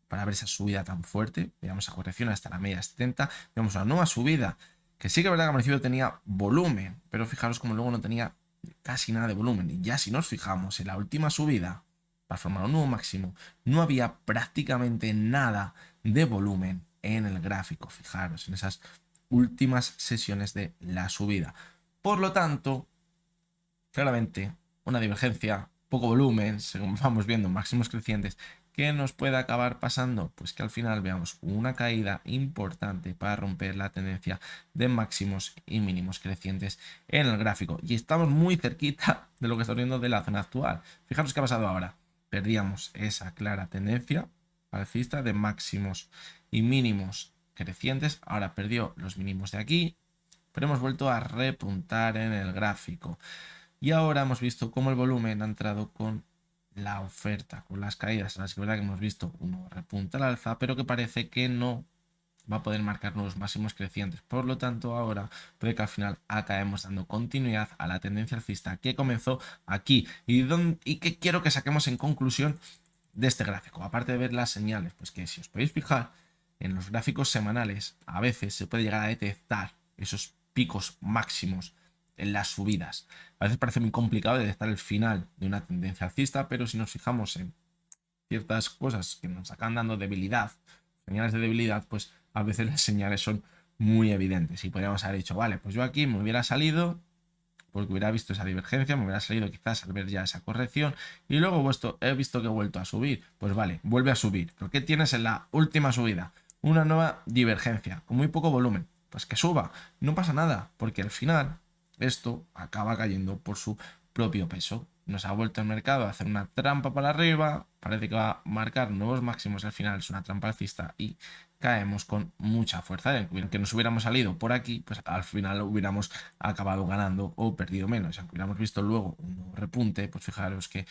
para ver esa subida tan fuerte. Veíamos esa corrección hasta la media 70. Vemos una nueva subida que sí que es verdad que al principio tenía volumen, pero fijaros cómo luego no tenía casi nada de volumen. Y ya si nos fijamos en la última subida, para formar un nuevo máximo, no había prácticamente nada de volumen en el gráfico. Fijaros en esas últimas sesiones de la subida. Por lo tanto, claramente, una divergencia, poco volumen, según vamos viendo máximos crecientes. ¿Qué nos puede acabar pasando? Pues que al final veamos una caída importante para romper la tendencia de máximos y mínimos crecientes en el gráfico. Y estamos muy cerquita de lo que estamos viendo de la zona actual. Fijaros qué ha pasado ahora. Perdíamos esa clara tendencia alcista de máximos y mínimos crecientes. Ahora perdió los mínimos de aquí, pero hemos vuelto a repuntar en el gráfico. Y ahora hemos visto cómo el volumen ha entrado con la oferta, con las caídas. Es verdad que hemos visto uno repunta al alza, pero que parece que no va a poder marcar nuevos máximos crecientes. Por lo tanto, ahora puede que al final acabemos dando continuidad a la tendencia alcista que comenzó aquí. Y que quiero que saquemos en conclusión de este gráfico. Aparte de ver las señales, pues que si os podéis fijar en los gráficos semanales, a veces se puede llegar a detectar esos picos máximos en las subidas. A veces parece muy complicado detectar el final de una tendencia alcista, pero si nos fijamos en ciertas cosas que nos acaban dando debilidad, señales de debilidad, pues a veces las señales son muy evidentes. Y podríamos haber dicho, vale, pues yo aquí me hubiera salido porque hubiera visto esa divergencia, me hubiera salido quizás al ver ya esa corrección y luego he visto que he vuelto a subir. Pues vale, vuelve a subir. ¿Pero qué tienes en la última subida? Una nueva divergencia con muy poco volumen. Pues que suba, no pasa nada, porque al final esto acaba cayendo por su propio peso. Nos ha vuelto el mercado a hacer una trampa para arriba, parece que va a marcar nuevos máximos, al final es una trampa alcista y caemos con mucha fuerza. Que nos hubiéramos salido por aquí, pues al final hubiéramos acabado ganando o perdido menos. Aunque hubiéramos visto luego un repunte, pues fijaros que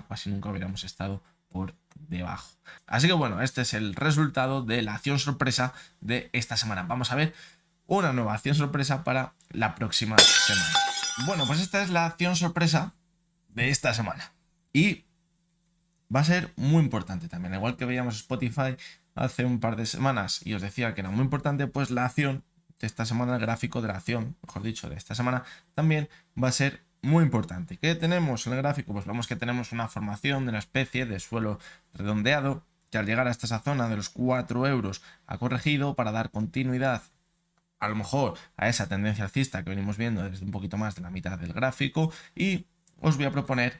casi nunca hubiéramos estado por debajo. Así que bueno, este es el resultado de la acción sorpresa de esta semana. Vamos a ver una nueva acción sorpresa para la próxima semana. Bueno, pues esta es la acción sorpresa de esta semana. Y va a ser muy importante también. Igual que veíamos Spotify hace un par de semanas y os decía que era muy importante, pues la acción de esta semana, el gráfico de la acción, mejor dicho, de esta semana, también va a ser muy importante. ¿Qué tenemos en el gráfico? Pues vemos que tenemos una formación de una especie de suelo redondeado que al llegar hasta esa zona de los 4 euros ha corregido para dar continuidad a lo mejor a esa tendencia alcista que venimos viendo desde un poquito más de la mitad del gráfico y os voy a proponer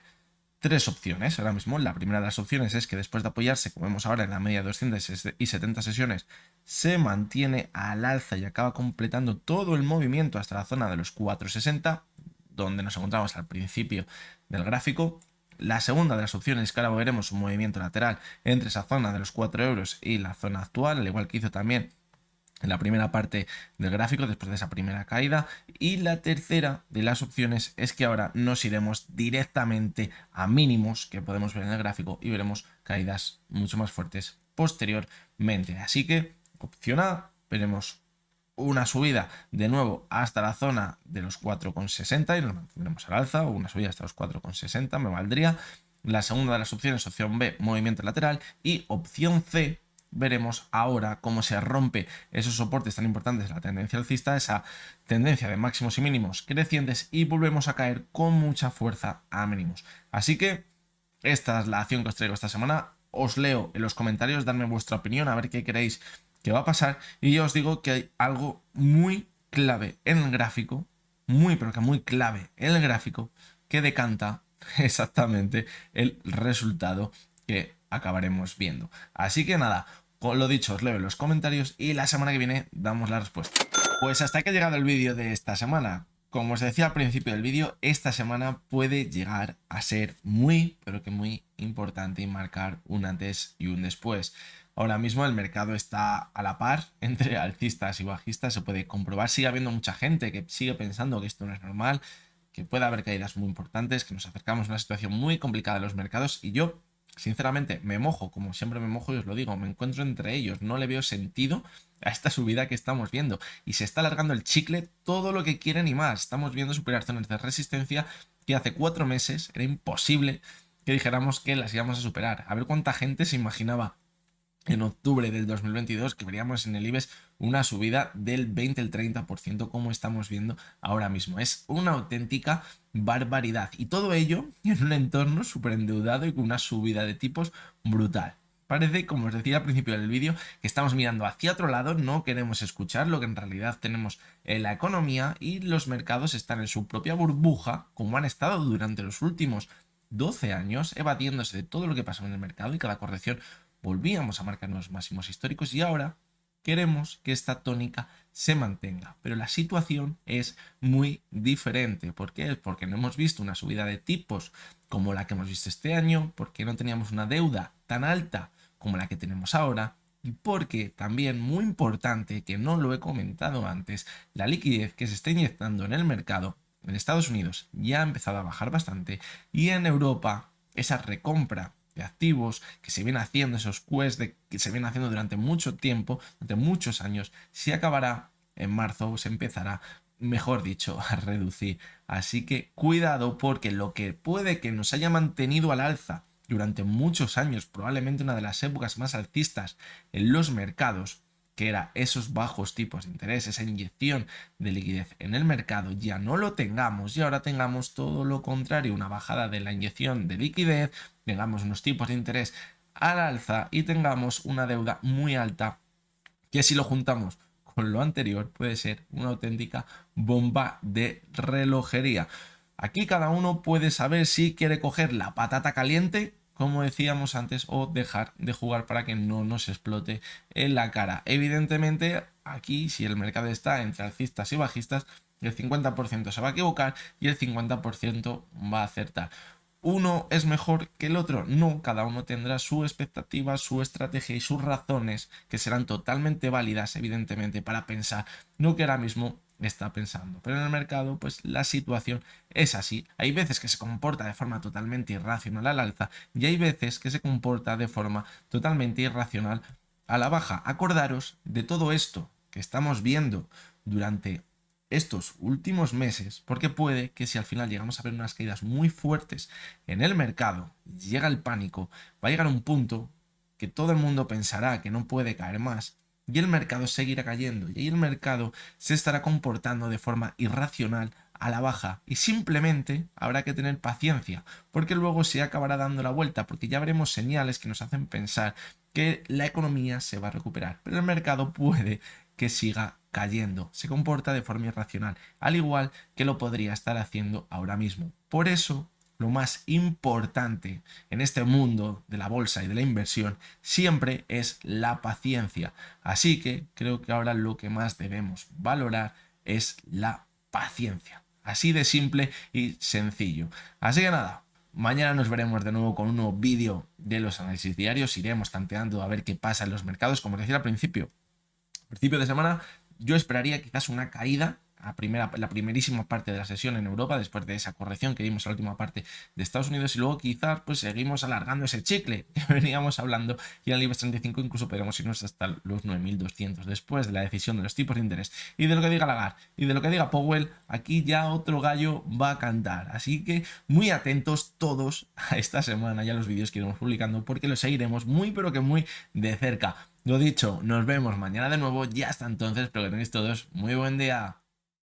tres opciones ahora mismo. La primera de las opciones es que después de apoyarse, como vemos ahora en la media de 270 sesiones, se mantiene al alza y acaba completando todo el movimiento hasta la zona de los 4,60, donde nos encontramos al principio del gráfico. La segunda de las opciones es que ahora veremos un movimiento lateral entre esa zona de los 4 euros y la zona actual, al igual que hizo también en la primera parte del gráfico después de esa primera caída. Y la tercera de las opciones es que ahora nos iremos directamente a mínimos que podemos ver en el gráfico y veremos caídas mucho más fuertes posteriormente. Así que opción A, veremos una subida de nuevo hasta la zona de los 4,60 y nos mantendremos al alza, o una subida hasta los 4,60 me valdría. La segunda de las opciones, opción B, movimiento lateral, y opción C, veremos ahora cómo se rompe esos soportes tan importantes de la tendencia alcista, esa tendencia de máximos y mínimos crecientes, y volvemos a caer con mucha fuerza a mínimos. Así que esta es la acción que os traigo esta semana. Os leo en los comentarios, dadme vuestra opinión, a ver qué creéis que va a pasar. Y yo os digo que hay algo muy clave en el gráfico, muy pero que muy clave en el gráfico, que decanta exactamente el resultado que acabaremos viendo. Así que nada, con lo dicho, os leo en los comentarios y la semana que viene damos la respuesta. Pues hasta aquí ha llegado el vídeo de esta semana. Como os decía al principio del vídeo, esta semana puede llegar a ser muy, pero que muy importante y marcar un antes y un después. Ahora mismo el mercado está a la par entre alcistas y bajistas, se puede comprobar. Sigue habiendo mucha gente que sigue pensando que esto no es normal, que puede haber caídas muy importantes, que nos acercamos a una situación muy complicada de los mercados, y yo sinceramente me mojo, como siempre me mojo y os lo digo, me encuentro entre ellos, no le veo sentido a esta subida que estamos viendo y se está alargando el chicle todo lo que quieren y más. Estamos viendo superar zonas de resistencia que hace 4 meses era imposible que dijéramos que las íbamos a superar. A ver cuánta gente se imaginaba en octubre del 2022 que veríamos en el IBEX una subida del 20 al 30% como estamos viendo ahora mismo. Es una auténtica barbaridad, y todo ello en un entorno súper endeudado y con una subida de tipos brutal. Parece, como os decía al principio del vídeo, que estamos mirando hacia otro lado, no queremos escuchar lo que en realidad tenemos en la economía, y los mercados están en su propia burbuja, como han estado durante los últimos 12 años, evadiéndose de todo lo que pasó en el mercado, y cada corrección volvíamos a marcar los máximos históricos, y ahora queremos que esta tónica se mantenga. Pero la situación es muy diferente. ¿Por qué? Porque no hemos visto una subida de tipos como la que hemos visto este año, porque no teníamos una deuda tan alta como la que tenemos ahora, y porque también, muy importante, que no lo he comentado antes, la liquidez que se está inyectando en el mercado en Estados Unidos ya ha empezado a bajar bastante, y en Europa esa recompra de activos que se viene haciendo, esos QEs que se vienen haciendo durante mucho tiempo, durante muchos años, se acabará en marzo, se empezará, mejor dicho, a reducir. Así que cuidado, porque lo que puede que nos haya mantenido al alza durante muchos años, probablemente una de las épocas más alcistas en los mercados, que era esos bajos tipos de interés, esa inyección de liquidez en el mercado, ya no lo tengamos, y ahora tengamos todo lo contrario, una bajada de la inyección de liquidez, tengamos unos tipos de interés al alza y tengamos una deuda muy alta, que si lo juntamos con lo anterior puede ser una auténtica bomba de relojería. Aquí cada uno puede saber si quiere coger la patata caliente, como decíamos antes, o dejar de jugar para que no nos explote en la cara. Evidentemente, aquí, si el mercado está entre alcistas y bajistas, el 50% se va a equivocar y el 50% va a acertar. ¿Uno es mejor que el otro? No, cada uno tendrá su expectativa, su estrategia y sus razones, que serán totalmente válidas, evidentemente, para pensar lo que ahora mismo está pensando. Pero en el mercado, pues la situación es así. Hay veces que se comporta de forma totalmente irracional al alza, y hay veces que se comporta de forma totalmente irracional a la baja. Acordaros de todo esto que estamos viendo durante estos últimos meses, porque puede que si al final llegamos a ver unas caídas muy fuertes en el mercado, llega el pánico, va a llegar un punto que todo el mundo pensará que no puede caer más, y el mercado seguirá cayendo, y ahí el mercado se estará comportando de forma irracional a la baja, y simplemente habrá que tener paciencia, porque luego se acabará dando la vuelta, porque ya veremos señales que nos hacen pensar que la economía se va a recuperar, pero el mercado puede que siga cayendo, se comporta de forma irracional, al igual que lo podría estar haciendo ahora mismo. Por eso, lo más importante en este mundo de la bolsa y de la inversión siempre es la paciencia. Así que creo que ahora lo que más debemos valorar es la paciencia. Así de simple y sencillo. Así que nada, mañana nos veremos de nuevo con un nuevo vídeo de los análisis diarios. Iremos tanteando a ver qué pasa en los mercados, como decía al principio de semana. Yo esperaría quizás una caída la primerísima parte de la sesión en Europa, después de esa corrección que vimos en la última parte de Estados Unidos, y luego quizás pues seguimos alargando ese chicle que veníamos hablando, y en el IBEX 35 incluso podemos irnos hasta los 9.200 después de la decisión de los tipos de interés y de lo que diga Lagarde y de lo que diga Powell. Aquí ya otro gallo va a cantar, así que muy atentos todos a esta semana y a los vídeos que iremos publicando, porque los seguiremos muy pero que muy de cerca. Lo dicho, nos vemos mañana de nuevo y hasta entonces, espero que tengáis todos muy buen día.